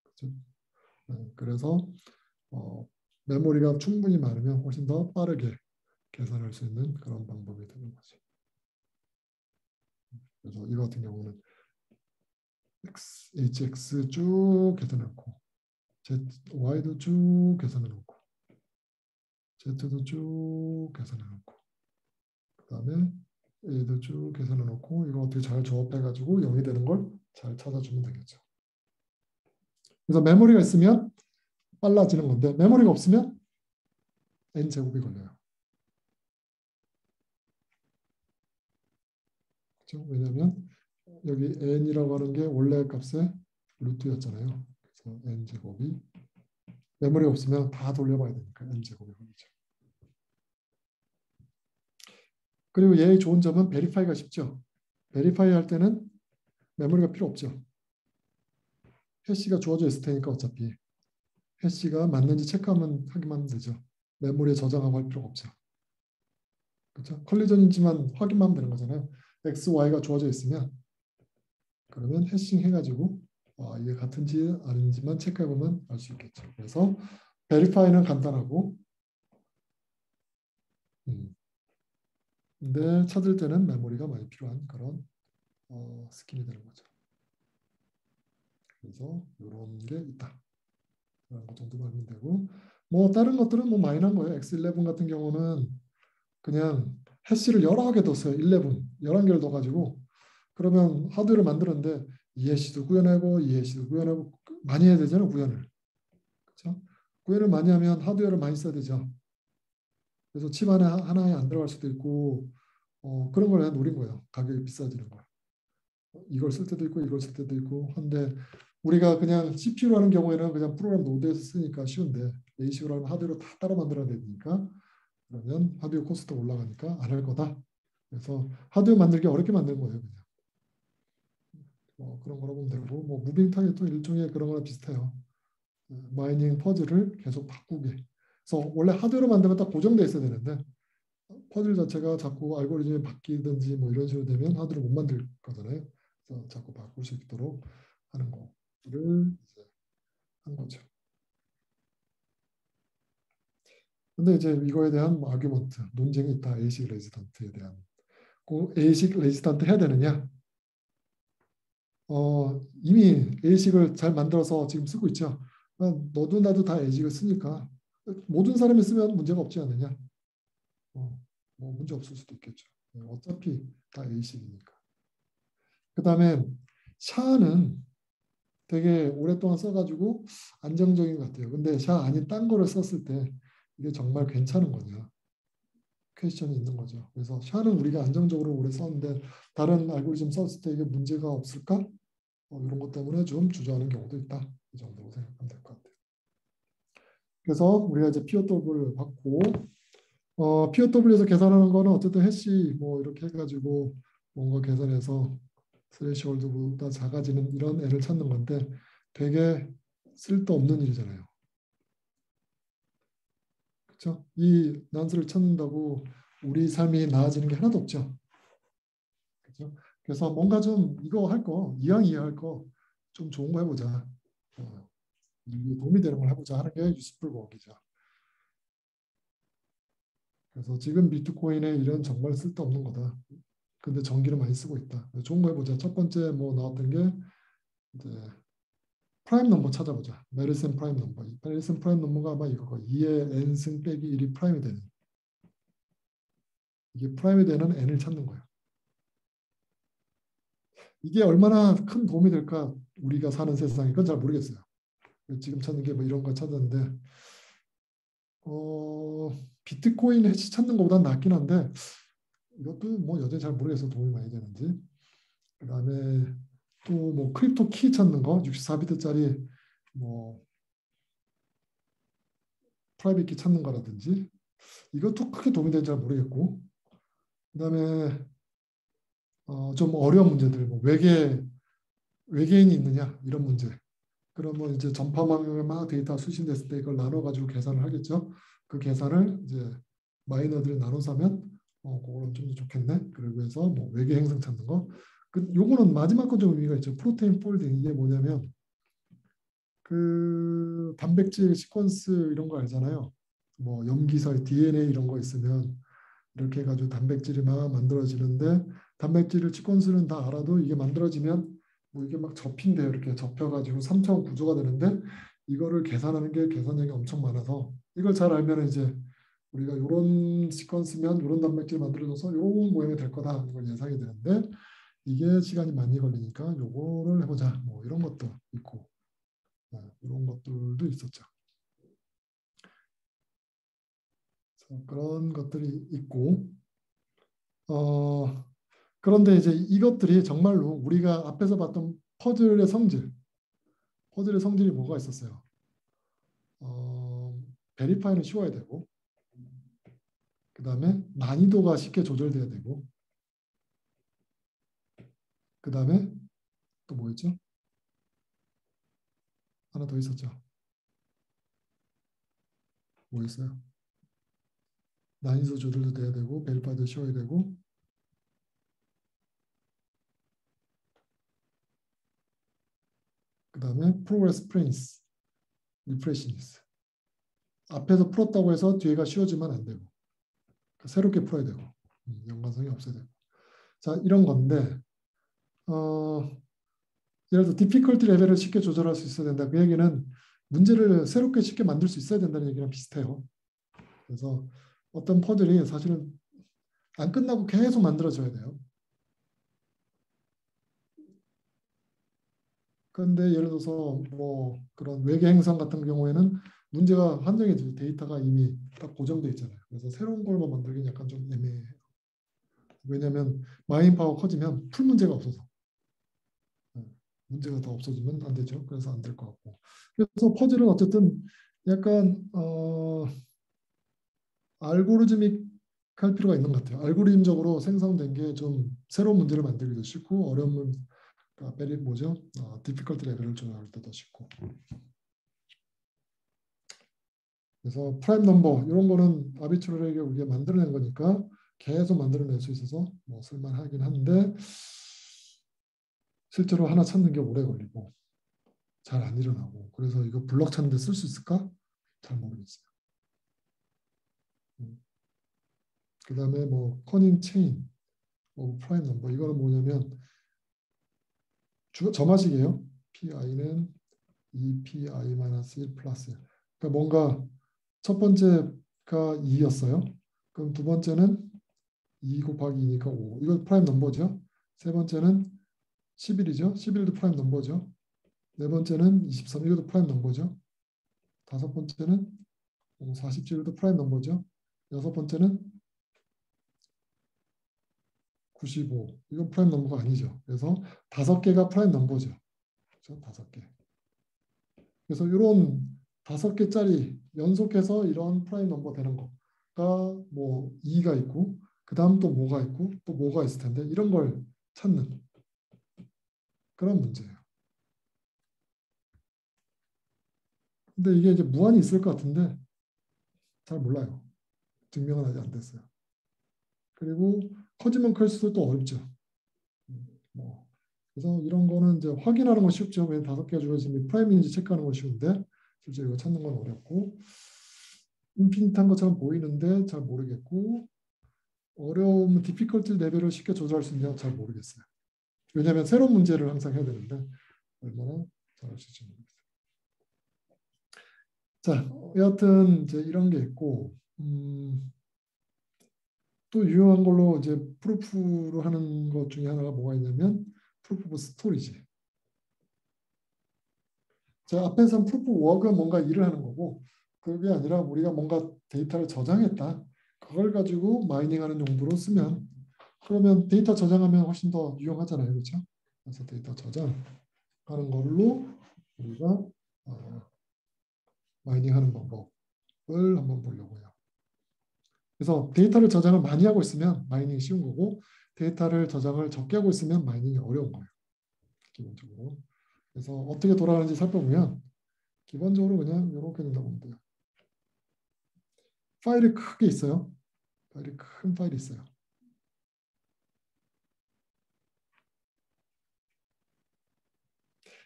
그렇죠? 그래서 메모리가 충분히 많으면 훨씬 더 빠르게 계산할 수 있는 그런 방법이 되는 거죠. 그래서 이거 같은 경우는 HX 쭉 계산해놓고 Y도 쭉 계산해놓고 Z도 쭉 계산해놓고 그 다음에 A도 쭉 계산해놓고 이거 어떻게 잘 조합해가지고 0이 되는 걸 잘 찾아주면 되겠죠. 그래서 메모리가 있으면 빨라지는 건데 메모리가 없으면 n제곱이 걸려요. 그렇죠? 왜냐하면 여기 n이라고 하는 게 원래 값의 루트였잖아요. 그래서 n제곱이 메모리 없으면 다 돌려봐야 되니까 n제곱이 걸리죠. 그리고 얘의 좋은 점은 베리파이가 쉽죠. 베리파이 할 때는 메모리가 필요 없죠. 해시가 주어져 있을 테니까 어차피 해시가 맞는지 체크하면 하기만 되죠. 메모리에 저장하고 할 필요가 없죠. 그렇죠? 컬리전이지만 확인만 하면 되는 거잖아요. X, Y가 주어져 있으면 그러면 해싱 해가지고 이게 같은지 아닌지만 체크해보면 알 수 있겠죠. 그래서 베리파이는 간단하고 근데 찾을 때는 메모리가 많이 필요한 그런 스킨이 되는 거죠. 그래서 이런 게 있다. 그런 것 정도 알면 되고 뭐 다른 것들은 뭐 마이너한 거예요. X11 같은 경우는 그냥 해시를 여러 개 뒀어요. 11개를 둬가지고 그러면 하드웨어를 만드는데 이 해시도 구현하고 이 해시도 구현하고 많이 해야 되잖아요. 구현을. 그렇죠? 구현을 많이 하면 하드웨어를 많이 써야 되죠. 그래서 칩 안에 하나에 안 들어갈 수도 있고 그런 걸 노린 거예요. 가격이 비싸지는 거. 이걸 쓸 때도 있고 이걸 쓸 때도 있고 한데 우리가 그냥 CPU로 하는 경우에는 그냥 프로그램 노드에서 쓰니까 쉬운데 ASIC으로 하면 하드웨어로 다 따로 만들어야 되니까 그러면 하드웨어 코스트가 올라가니까 안 할 거다. 그래서 하드웨어 만들기 어렵게 만든 거예요. 그냥. 그런 거라고 보면 되고 뭐 무빙 타겟도 일종의 그런 거랑 비슷해요. 마이닝 퍼즐을 계속 바꾸게. 그래서 원래 하드웨어로 만들면 딱 고정돼 있어야 되는데 퍼즐 자체가 자꾸 알고리즘이 바뀌든지 뭐 이런 식으로 되면 하드웨어를 못 만들 거잖아요. 그래서 자꾸 바꿀 수 있도록 하는 거를 이제 한 거죠. 근데 이제 이거에 대한 아규먼트, 논쟁이 있다. A식 레지던트에 대한. 그 A식 레지던트 해야 되느냐? 이미 A식을 잘 만들어서 지금 쓰고 있죠. 너도 나도 다 A식을 쓰니까 모든 사람이 쓰면 문제가 없지 않느냐? 뭐 문제 없을 수도 있겠죠. 어차피 다 A식이니까. 그 다음에 샤는 되게 오랫동안 써가지고 안정적인 것 같아요. 근데 샤 아닌 딴 거를 썼을 때 이게 정말 괜찮은 거냐? 퀘스천이 있는 거죠. 그래서 샤는 우리가 안정적으로 오래 썼는데 다른 알고리즘 썼을 때 이게 문제가 없을까? 이런 것 때문에 좀 주저하는 경우도 있다. 이 정도로 생각하면 될 것 같아요. 그래서 우리가 이제 POW를 받고 POW에서 계산하는 거는 어쨌든 해시 뭐 이렇게 해가지고 뭔가 계산해서 스레시홀드보다 작아지는 이런 애를 찾는 건데 되게 쓸데없는 일이잖아요. 그렇죠? 이 난수를 찾는다고 우리 삶이 나아지는 게 하나도 없죠. 그렇죠? 그래서 뭔가 좀 이거 할 거, 이왕 이해할 거 좀 좋은 거 해보자. 도움이 되는 걸 해보자 하는 게 유스풀 워크이죠. 그래서 지금 비트코인의 일은 정말 쓸데없는 거다. 근데 전기를 많이 쓰고 있다. 좋은 거 해보자. 첫 번째 뭐 나왔던 게 이제 프라임 넘버 찾아보자. 메르센 프라임 넘버. 메르센 프라임 넘버가 아마 이거고 2의 n승 빼기 1이 프라임이 되는. 이게 프라임이 되는 n을 찾는 거예요. 이게 얼마나 큰 도움이 될까 우리가 사는 세상에 그건 잘 모르겠어요. 지금 찾는 게 뭐 이런 거 찾았는데 비트코인 해시 찾는 것보다 낫긴 한데 이것도 뭐 여전히 잘 모르겠어요. 도움이 많이 되는지. 그다음에 또 뭐 크립토 키 찾는 거 64비트짜리 뭐 프라이빗 키 찾는 거라든지 이것도 크게 도움이 되는지 잘 모르겠고 그다음에 좀 어려운 문제들 뭐 외계인이 있느냐 이런 문제 그러면 이제 전파망에 막 데이터 수신됐을 때 이걸 나눠가지고 계산을 하겠죠. 그 계산을 이제 마이너들이 나눠서 하면 그거는 좀 더 좋겠네. 그리고 해서 뭐 외계 행성 찾는 거. 요거는 마지막 거 좀 의미가 있죠. 프로테인 폴딩 이게 뭐냐면 그 단백질 시퀀스 이런 거 알잖아요. 뭐 염기서 DNA 이런 거 있으면 이렇게 해가지고 단백질이 막 만들어지는데 단백질을 시퀀스는 다 알아도 이게 만들어지면 뭐 이게 막 접힌대요. 이렇게 접혀가지고 3차원 구조가 되는데 이거를 계산하는 게 계산량이 엄청 많아서 이걸 잘 알면 이제 우리가 이런 시퀀스면 이런 단백질 만들어져서 이런 모양이 될 거다 이걸 예상이 되는데 이게 시간이 많이 걸리니까 요거를 해보자 뭐 이런 것도 있고 이런 것들도 있었죠. 그런 것들이 있고 그런데 이제 이것들이 정말로 우리가 앞에서 봤던 퍼즐의 성질이 뭐가 있었어요? 베리파이는 쉬워야 되고 그 다음에 난이도가 쉽게 조절돼야 되고 그 다음에 또 뭐 있죠? 하나 더 있었죠. 뭐 있어요? 난이도 조절도 돼야 되고 베리파이도 쉬워야 되고 그 다음에 프로그레스 프린스 리프레시니스 앞에서 풀었다고 해서 뒤에가 쉬워지면 안 되고 새롭게 풀어야 되고 연관성이 없어야 되고 자 이런 건데 예를 들어 디피컬티 레벨을 쉽게 조절할 수 있어야 된다. 그 얘기는 문제를 새롭게 쉽게 만들 수 있어야 된다는 얘기랑 비슷해요. 그래서 어떤 퍼즐이 사실은 안 끝나고 계속 만들어져야 돼요. 그런데 예를 들어서 뭐 그런 외계 행성 같은 경우에는 문제가 한정해져 데이터가 이미 딱 고정돼 있잖아요. 그래서 새로운 걸만 만들기는 약간 좀 애매해요. 왜냐하면 마인 파워 커지면 풀 문제가 없어서 문제가 더 없어지면 안 되죠. 그래서 안 될 것 같고. 그래서 퍼즐은 어쨌든 약간 알고리즘ik 할 필요가 있는 것 같아요. 알고리즘적으로 생성된 게 좀 새로운 문제를 만들기도 쉽고 어려운 베리 뭐죠? 디피컬티 레벨을 조절할 때도 쉽고. 그래서 프라임 넘버 이런 거는 아비트러리하게 우리가 만들어낸 거니까 계속 만들어낼 수 있어서 뭐 쓸만하긴 한데 실제로 하나 찾는 게 오래 걸리고 잘 안 일어나고 그래서 이거 블럭 찾는데 쓸 수 있을까? 잘 모르겠어요. 그 다음에 뭐 커닝 체인, 뭐 프라임 넘버 이거는 뭐냐면 점화식이에요. PI는 2PI-1 플러스 그러니까 뭔가 첫 번째가 2였어요. 그럼 두 번째는 2 곱하기 2니까 5. 이거 프라임 넘버죠. 세 번째는 11이죠. 11도 프라임 넘버죠. 네 번째는 23. 이것도 프라임 넘버죠. 다섯 번째는 47도 프라임 넘버죠. 여섯 번째는 95. 이건 프라임 넘버가 아니죠. 그래서 다섯 개가 프라임 넘버죠. 그렇죠? 다섯 개. 그래서 이런 다섯 개짜리 연속해서 이런 프라임 넘버 되는 거가 뭐 2가 있고 그 다음 또 뭐가 있고 또 뭐가 있을 텐데 이런 걸 찾는 그런 문제예요. 근데 이게 이제 무한히 있을 것 같은데 잘 몰라요. 증명은 아직 안 됐어요. 그리고 커지면 클수록 또 어렵죠. 뭐 그래서 이런 거는 이제 확인하는 건 쉽죠. 왜 다섯 개가 주어지면 프라임인지 체크하는 건 쉬운데 실제 이거 찾는 건 어렵고 인피니트한 것처럼 보이는데 잘 모르겠고 어려움 디피컬티 레벨을 쉽게 조절할 수 있냐 잘 모르겠어요. 왜냐하면 새로운 문제를 항상 해야 되는데 얼마나 잘할 수 있을지 모르겠어요. 자, 여하튼 이제 이런 게 있고 또 유용한 걸로 이제 프루프로 하는 것 중에 하나가 뭐가 있냐면 프루프 오브 스토리지. 자, 앞에서 프루프 워크는 뭔가 일을 하는 거고 그게 아니라 우리가 뭔가 데이터를 저장했다. 그걸 가지고 마이닝하는 용도로 쓰면 그러면 데이터 저장하면 훨씬 더 유용하잖아요. 그렇죠? 그래서 데이터 저장하는 걸로 우리가 마이닝하는 방법을 한번 보려고 해요. 그래서 데이터를 저장을 많이 하고 있으면 마이닝이 쉬운 거고 데이터를 저장을 적게 하고 있으면 마이닝이 어려운 거예요. 기본적으로. 그래서 어떻게 돌아가는지 살펴보면 기본적으로 그냥 이렇게 된다고 보면 돼요. 파일이 크게 있어요. 파일이 큰 파일이 있어요.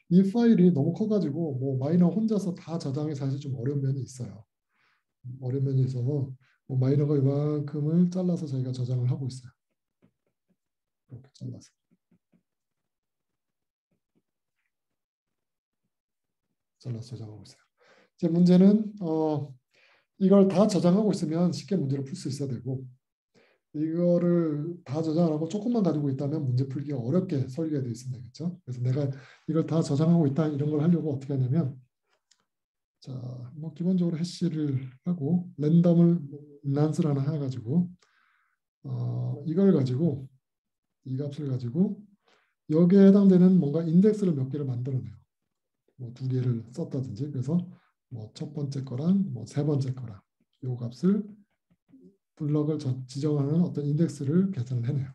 이 파일이 너무 커가지고 뭐 마이너 혼자서 다 저장이 사실 좀 어려운 면이 있어요. 어려운 면이 있어서 뭐 마이너가 이만큼을 잘라서 저희가 저장을 하고 있어요. 이렇게 잘라서. 저장하고 있어요. 이제 문제는 이걸 다 저장하고 있으면 쉽게 문제를 풀 수 있어야 되고 이거를 다 저장하고 조금만 가지고 있다면 문제 풀기가 어렵게 설계가 되어 있으면 되겠죠. 그래서 내가 이걸 다 저장하고 있다 이런 걸 하려고 어떻게 하냐면 자, 뭐 기본적으로 해시를 하고 랜덤을 난스를 하나 해가지고 이걸 가지고 이 값을 가지고 여기에 해당되는 뭔가 인덱스를 몇 개를 만들어내요. 뭐 두 개를 썼다든지 그래서 뭐 첫 번째 거랑 뭐 세 번째 거랑 요 값을 블럭을 지정하는 어떤 인덱스를 계산을 해내요.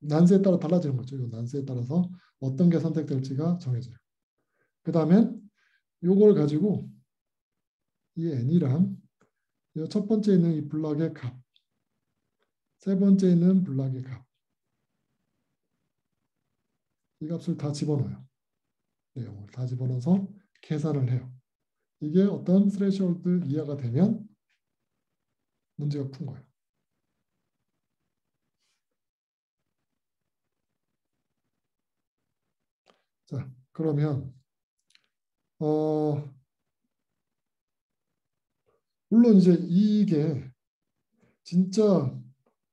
난스에 따라 달라지는 거죠. 이 난스에 따라서 어떤 게 선택될지가 정해져요. 그 다음엔 요걸 가지고 이 n이랑 이 첫 번째 있는 이 블럭의 값, 세 번째 있는 블럭의 값, 이 값을 다 집어넣어요. 내용을 다 집어넣어서 계산을 해요. 이게 어떤 스레시홀드 이하가 되면 문제가 푼 거예요. 자, 그러면 물론 이제 이게 진짜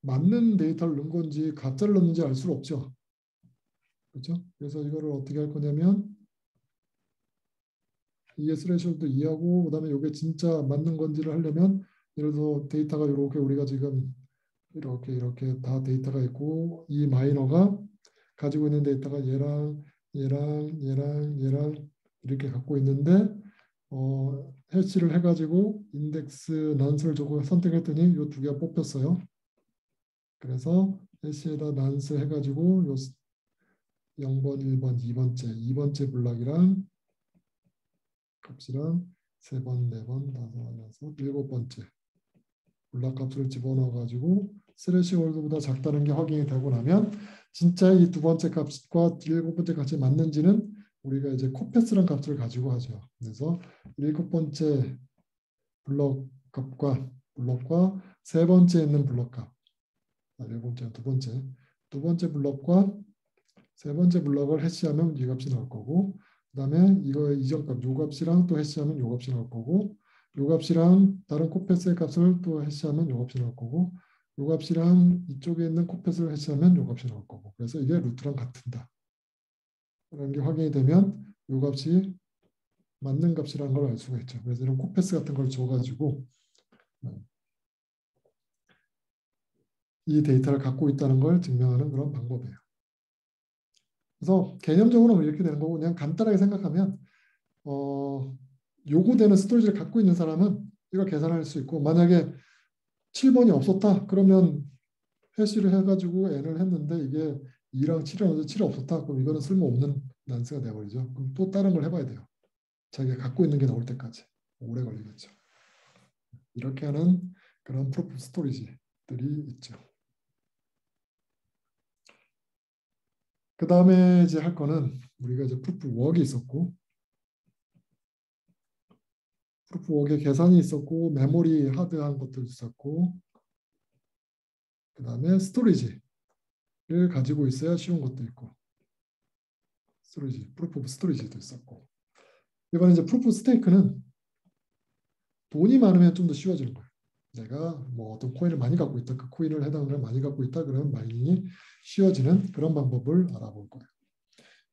맞는 데이터를 넣은 건지 가짜를 넣는지 알 수가 없죠. 그렇죠? 그래서 이거를 어떻게 할 거냐면 이게 스레시홀드 이하고 그다음에 이게 진짜 맞는 건지를 하려면 예를 들어 데이터가 이렇게 우리가 지금 이렇게 다 데이터가 있고 이 마이너가 가지고 있는 데이터가 얘랑 이렇게 갖고 있는데 해시를 해가지고 인덱스 난스를 주고 선택했더니 이 두 개가 뽑혔어요. 그래서 해시에다 난스 해가지고 요 0번, 1번, 2번째 블럭이랑 값이랑 3번, 4번, 5, 6, 7번째 블럭 값을 집어넣어가지고 스레시홀드보다 작다는 게 확인이 되고 나면 진짜 이 두 번째 값과 일곱 번째 값이 맞는지는 우리가 이제 코패스라는 값을 가지고 하죠. 그래서 일곱 번째 블럭과 세 번째 있는 블럭 값, 일곱 번째 두 번째 블럭과 세 번째 블럭을 해시하면 이 값이 나올 거고, 그다음에 이거 이전 값, 요 값이랑 또 해시하면 요 값이 나올 거고, 요 값이랑 다른 코패스의 값을 또 해시하면 요 값이 나올 거고, 요 값이랑 이쪽에 있는 코패스를 해시하면 요 값이 나올 거고, 그래서 이게 루트랑 같은다 라는 게 확인이 되면 요 값이 맞는 값이라는 걸 알 수가 있죠. 그래서 이런 코패스 같은 걸 줘가지고 이 데이터를 갖고 있다는 걸 증명하는 그런 방법이에요. 그래서 개념적으로 이렇게 되는 거고, 그냥 간단하게 생각하면 요구되는 스토리지를 갖고 있는 사람은 이걸 계산할 수 있고, 만약에 7번이 없었다 그러면 해시를 해가지고 n을 했는데 이게 2랑 7이랑 7이 없었다 그럼 이거는 쓸모없는 난스가 돼버리죠. 그럼 또 다른 걸 해봐야 돼요. 자기가 갖고 있는 게 나올 때까지 오래 걸리겠죠. 이렇게 하는 그런 프로프 스토리지들이 있죠. 그 다음에 이제 할 거는 우리가 이제 프루프 웍이 있었고, 프루프 웍에 계산이 있었고, 메모리 하드한 것도 있었고, 그 다음에 스토리지를 가지고 있어야 쉬운 것도 있고, 프루프 오브 스토리지도 있었고, 이번에 이제 프루프 스테이크는 돈이 많으면 좀 더 쉬워지는 거예요. 내가 뭐 어떤 코인을 많이 갖고 있다, 그 코인을 해당을 많이 갖고 있다, 그러면 마이닝이 쉬워지는 그런 방법을 알아볼 거예요.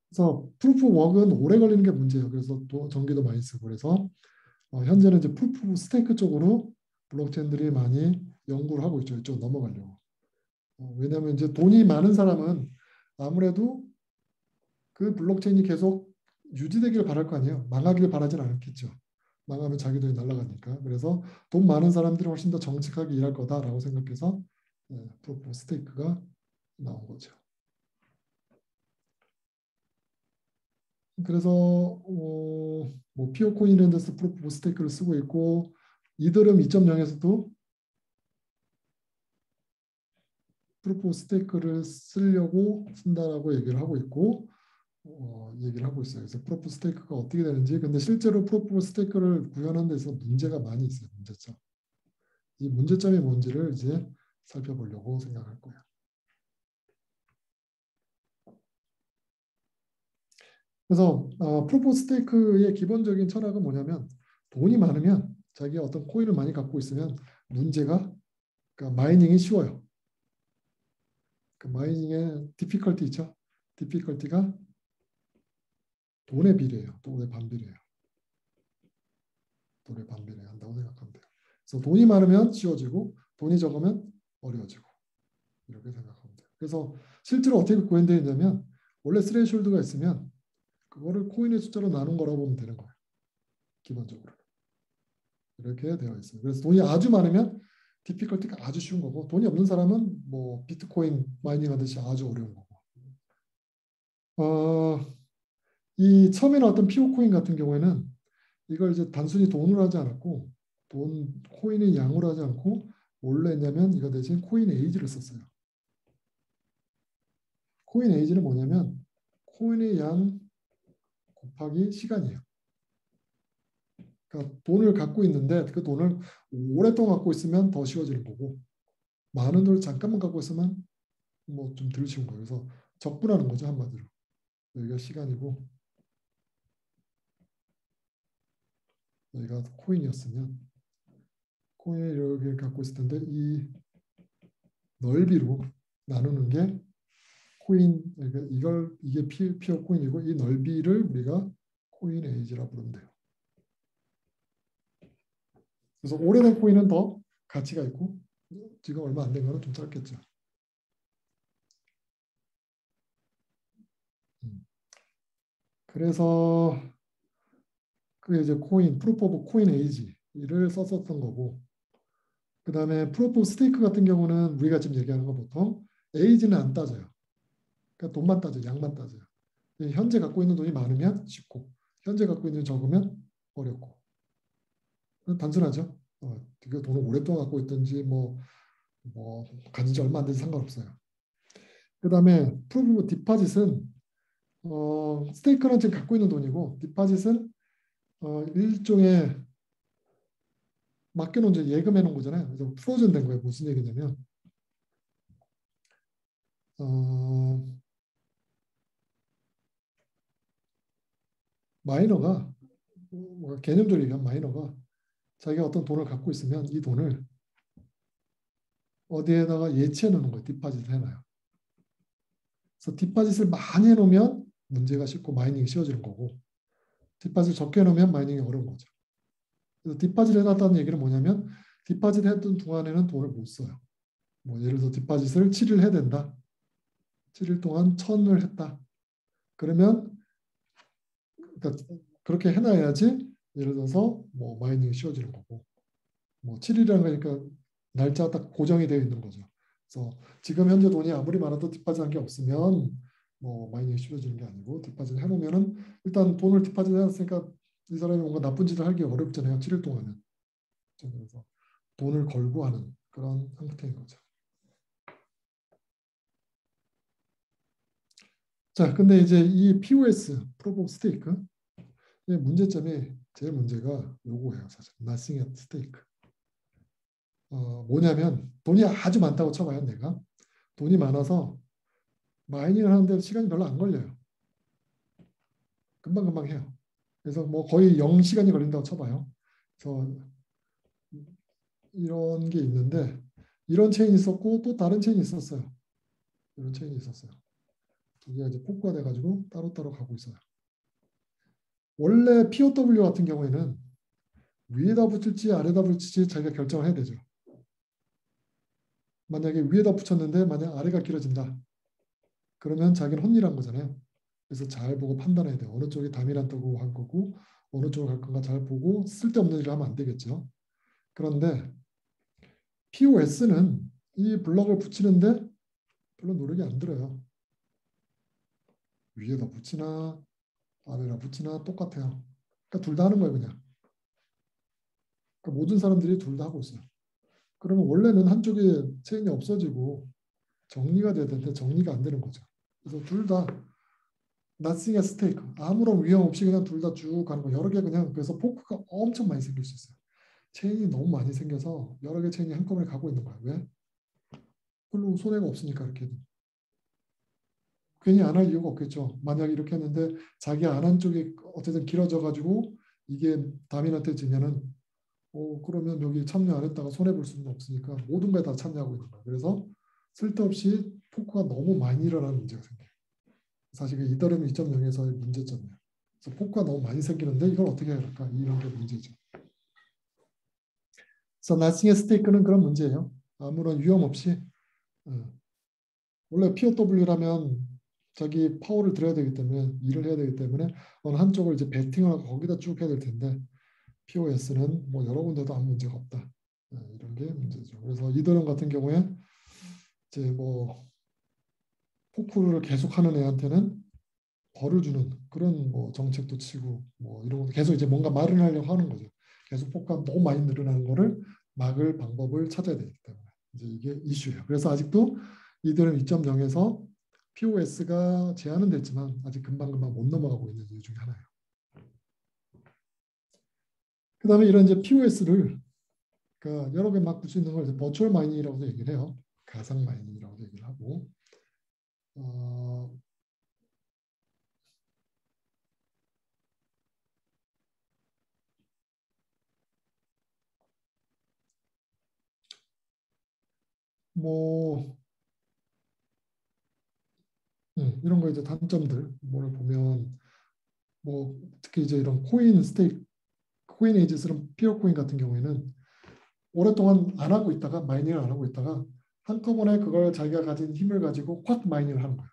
그래서 프루프 웍은 오래 걸리는 게 문제예요. 그래서 또 전기도 많이 쓰고, 그래서 현재는 이제 프루프 스테이크 쪽으로 블록체인들이 많이 연구를 하고 있죠. 이쪽 넘어가려고. 왜냐하면 이제 돈이 많은 사람은 아무래도 그 블록체인이 계속 유지되기를 바랄 거 아니에요. 망하기를 바라진 않겠죠. 망하면 자기 돈이 날아가니까. 그래서 돈 많은 사람들이 훨씬 더 정직하게 일할 거다라고 생각해서 프루프 스테이크가 나온 거죠. 그래서 뭐 피오 코인랜드에서 프루프 스테이크를 쓰고 있고, 이더리움 2.0에서도 프루프 스테이크를 쓰려고 쓴다라고 얘기를 하고 있고, 얘기를 하고 있어요. 그래서 프루프 스테이크가 어떻게 되는지, 근데 실제로 프루프 스테이크를 구현하는 데서 문제가 많이 있어요. 문제점. 이 문제점이 뭔지를 이제 살펴보려고 생각할 거예요. 그래서 프루프 스테이크의 기본적인 철학은 뭐냐면, 돈이 많으면 자기가 어떤 코인을 많이 갖고 있으면 문제가, 그러니까 마이닝이 쉬워요. 그 마이닝의 디피컬티 있죠. 디피컬티가 돈의 비례예요. 돈의 반비례예요. 돈의 반비례 한다고 생각하면 돼요. 그래서 돈이 많으면 쉬워지고 돈이 적으면 어려워지고, 이렇게 생각하면 돼요. 그래서 실제로 어떻게 구현되어 있냐면, 원래 스레이숄드가 있으면 그거를 코인의 숫자로 나눈 거라고 보면 되는 거예요. 기본적으로 이렇게 되어 있어요. 그래서 돈이 아주 많으면 디피컬티가 아주 쉬운 거고, 돈이 없는 사람은 뭐 비트코인 마이닝 하듯이 아주 어려운 거고. 이 처음에 나왔던 피오 코인 같은 경우에는 이걸 이제 단순히 돈으로 하지 않았고, 코인의 양으로 하지 않고 뭘로 했냐면 이거 대신 코인 에이지를 썼어요. 코인 에이지는 뭐냐면 코인의 양 곱하기 시간이에요. 그러니까 돈을 갖고 있는데 그 돈을 오랫동안 갖고 있으면 더 쉬워지는 거고, 많은 돈을 잠깐만 갖고 있으면 뭐 좀 덜 쉬운 거예요. 그래서 적분하는 거죠, 한마디로. 여기가 시간이고 여기가 코인이었으면 코인을 이렇게 갖고 있을 텐데, 이 넓이로 나누는 게 코인, 그러니까 이게 피어 코인이고, 이 넓이를 우리가 코인 에이지라고 부르면 돼요. 그래서 오래된 코인은 더 가치가 있고, 지금 얼마 안 된 거는 좀 짧겠죠. 그래서 그게 이제 프루프 오브 코인 에이지를 썼었던 거고, 그 다음에 프루프 오브 스테이크 같은 경우는 우리가 지금 얘기하는 거 보통 에이지는 안 따져요. 그러니까 돈만 따져, 양만 따져요. 현재 갖고 있는 돈이 많으면 쉽고, 현재 갖고 있는 돈이 적으면 어렵고. 단순하죠. 그 돈을 오랫동안 갖고 있든지 뭐 뭐 가진 지 얼마 안 돼서 상관없어요. 그 다음에 프로브 디파짓은 스테이크는 지금 갖고 있는 돈이고 디파짓은 일종의 맡겨놓은 이제 예금해 놓은 거잖아요. 그래서 프로즌 된 거예요. 무슨 얘기냐면 어, 마이너가 개념적으로 얘기하면 마이너가 자기가 어떤 돈을 갖고 있으면 이 돈을 어디에다가 예치해 놓는 거예요. 디파짓을 해놔요. 그래서 디파짓을 많이 해놓으면 문제가 쉽고 마이닝이 쉬워지는 거고 디파짓을 적게 해놓으면 마이닝이 어려운 거죠. 그래서 디파짓 해놨다는 얘기는 뭐냐면 디파짓 했던 동안에는 돈을 못 써요. 뭐 예를 들어 디파짓을 7일 해야 된다. 7일 동안 1,000을 했다. 그러면 그러니까 그렇게 해놔야지 예를 들어서 뭐 마이닝이 쉬워지는 거고 뭐 7일이라는 거니까 날짜가 딱 고정이 되어 있는 거죠. 그래서 지금 현재 돈이 아무리 많아도 디파짓 한 게 없으면 뭐 마이닝이 쉬워지는 게 아니고 디파짓 해놓으면은 일단 돈을 디파짓 해놨으니까 이 사람이 뭔가 나쁜 짓을 하기 어렵잖아요. 7일 동안은. 그래서 돈을 걸고 하는 그런 형태인 거죠. 자, 근데 이제 이 POS, Proof of Stake, 이 문제점이 제일 문제가 요거예요, 사실. Nothing at stake. 뭐냐면 돈이 아주 많다고 쳐봐요, 내가. 돈이 많아서 마이닝을 하는데 시간이 별로 안 걸려요. 금방금방 해요. 그래서 뭐 거의 0시간이 걸린다고 쳐봐요. 그래서 이런 게 있는데 이런 체인이 있었고 또 다른 체인이 있었어요. 이런 체인이 있었어요. 두 개가 이제 포크가 돼가지고 따로따로 가고 있어요. 원래 POW 같은 경우에는 위에다 붙일지 아래다 붙일지 자기가 결정을 해야 되죠. 만약에 위에다 붙였는데 만약 아래가 길어진다. 그러면 자기는 헛일한 거잖아요. 그래서 잘 보고 판단해야 돼요. 어느 쪽이 담이란다고 할 거고 어느 쪽으로 갈 건가 잘 보고 쓸데없는 일을 하면 안 되겠죠. 그런데 POS는 이 블럭을 붙이는데 별로 노력이 안 들어요. 위에다 붙이나 아래다 붙이나 똑같아요. 그러니까 둘 다 하는 거예요, 그냥. 그러니까 모든 사람들이 둘 다 하고 있어요. 그러면 원래는 한쪽에 체인이 없어지고 정리가 돼야 되는데 정리가 안 되는 거죠. 그래서 둘 다 nothing at stake. 아무런 위험 없이 그냥 둘 다 쭉 가는 거. 여러 개 그냥 그래서 포크가 엄청 많이 생길 수 있어요. 체인이 너무 많이 생겨서 여러 개 체인이 한꺼번에 가고 있는 거야. 왜? 별로 손해가 없으니까 이렇게. 괜히 안 할 이유가 없겠죠. 만약 이렇게 했는데 자기 안 한 쪽이 어쨌든 길어져 가지고 이게 담임한테 지면은 그러면 여기 참여 안 했다가 손해 볼 수는 없으니까 모든 거에 다 참여하고 있는 거야. 그래서 쓸데없이 포크가 너무 많이 일어나는 문제가 생겨요. 사실 이더리움 2.0에서의 문제점이에요. 그래서 포크가 너무 많이 생기는데 이걸 어떻게 해야 할까? 이런 게 문제죠. 그래서 나싱의 스테이크는 그런 문제예요. 아무런 위험 없이 원래 POW라면 자기 파워를 들여야 되기 때문에 일을 해야 되기 때문에 어느 한쪽을 이제 베팅을 하고 거기다 쭉 해야 될 텐데 POS는 뭐 여러 군데도 아무 문제가 없다. 이런 게 문제죠. 그래서 이더리움 같은 경우에 이제 뭐 포크를 계속하는 애한테는 벌을 주는 그런 뭐 정책도 치고 뭐 이런 거 계속 이제 뭔가 말을 하려고 하는 거죠. 계속 포크가 너무 많이 늘어나는 거를 막을 방법을 찾아야 되기 때문에 이제 이게 이슈예요. 그래서 아직도 이더리움 2.0에서 POS가 제한은 됐지만 아직 금방금방 못 넘어가고 있는 이유 중에 하나예요. 그다음에 이런 이제 POS를 그러니까 여러 개 막 붙 수 있는 걸 버추얼 마이닝이라고도 얘기를 해요. 가상 마이닝이라고도 얘기를 하고 뭐 이런 거 이제 단점들 뭐를 보면 뭐 특히 이제 이런 코인 스테이크, 코인 에이지스런 피어 코인 같은 경우에는 오랫동안 안 하고 있다가 마이닝을 안 하고 있다가 한꺼번에 그걸 자기가 가진 힘을 가지고 확 마이닝을 하는 거야.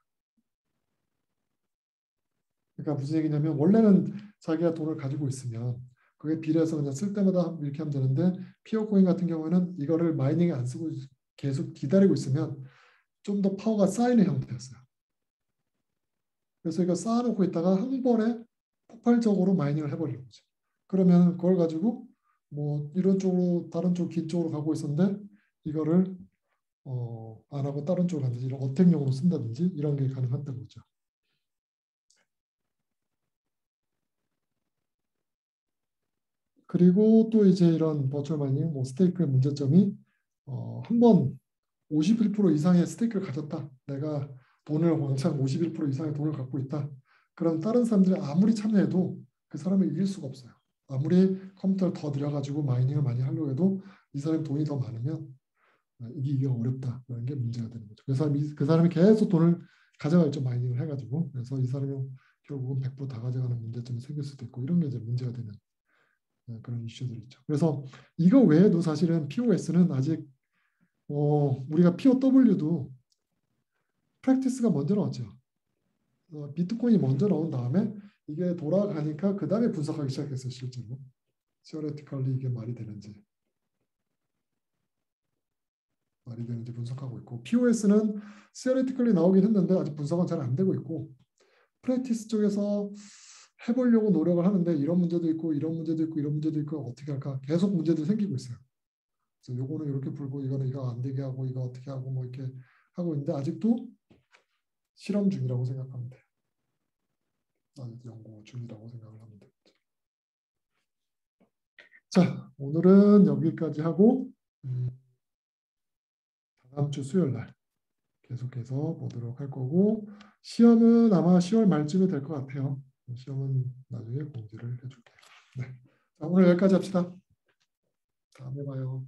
그러니까 무슨 얘기냐면 원래는 자기가 돈을 가지고 있으면 그게 비례해서 그냥 쓸 때마다 이렇게 하면 되는데 피어 코인 같은 경우에는 이거를 마이닝에 안 쓰고 계속 기다리고 있으면 좀 더 파워가 쌓이는 형태였어요. 그래서 이거 쌓아놓고 있다가 한 번에 폭발적으로 마이닝을 해버리는 거죠. 그러면 그걸 가지고 뭐 이런 쪽으로 다른 쪽 긴 쪽으로 가고 있었는데 이거를 안 하고 다른 쪽으로 간다든지 이런 어택용으로 쓴다든지 이런 게 가능하다는 거죠. 그리고 또 이제 이런 버추얼 마이닝 뭐 스테이크의 문제점이 한번 51% 이상의 스테이크를 가졌다. 내가 오늘 왕창 51% 이상의 돈을 갖고 있다. 그럼 다른 사람들이 아무리 참여해도 그 사람을 이길 수가 없어요. 아무리 컴퓨터를 더 들여가지고 마이닝을 많이 하려고 해도 이 사람이 돈이 더 많으면 이기기가 어렵다라는 게 문제가 되는 거죠. 그 사람이 계속 돈을 가져가겠죠. 마이닝을 해가지고. 그래서 이 사람이 결국은 100%다 가져가는 문제점이 생길 수도 있고 이런 게 이제 문제가 되는 그런 이슈들이 있죠. 그래서 이거 외에도 사실은 POS는 아직 우리가 POW도 프랙티스가 먼저 나왔죠. 비트코인이 먼저 나온 다음에 이게 돌아가니까 그 다음에 분석하기 시작했어요. 실제로. theoretically 이게 말이 되는지 분석하고 있고 POS는 theoretically 나오긴 했는데 아직 분석은 잘 안 되고 있고 프랙티스 쪽에서 해보려고 노력을 하는데 이런 문제도 있고 이런 문제도 있고 이런 문제도 있고 어떻게 할까 계속 문제들이 생기고 있어요. 그래서 요거는 이렇게 풀고 이거는 이거 안 되게 하고 이거 어떻게 하고 뭐 이렇게 하고 있는데 아직도 실험 중이라고 생각하면 돼요. 아직 연구 중이라고 생각을 하면 돼요. 자, 오늘은 여기까지 하고 다음 주 수요일 날 계속해서 보도록 할 거고 시험은 아마 10월 말쯤에 될 것 같아요. 시험은 나중에 공지를 해줄게요. 네. 자, 오늘 여기까지 합시다. 다음에 봐요.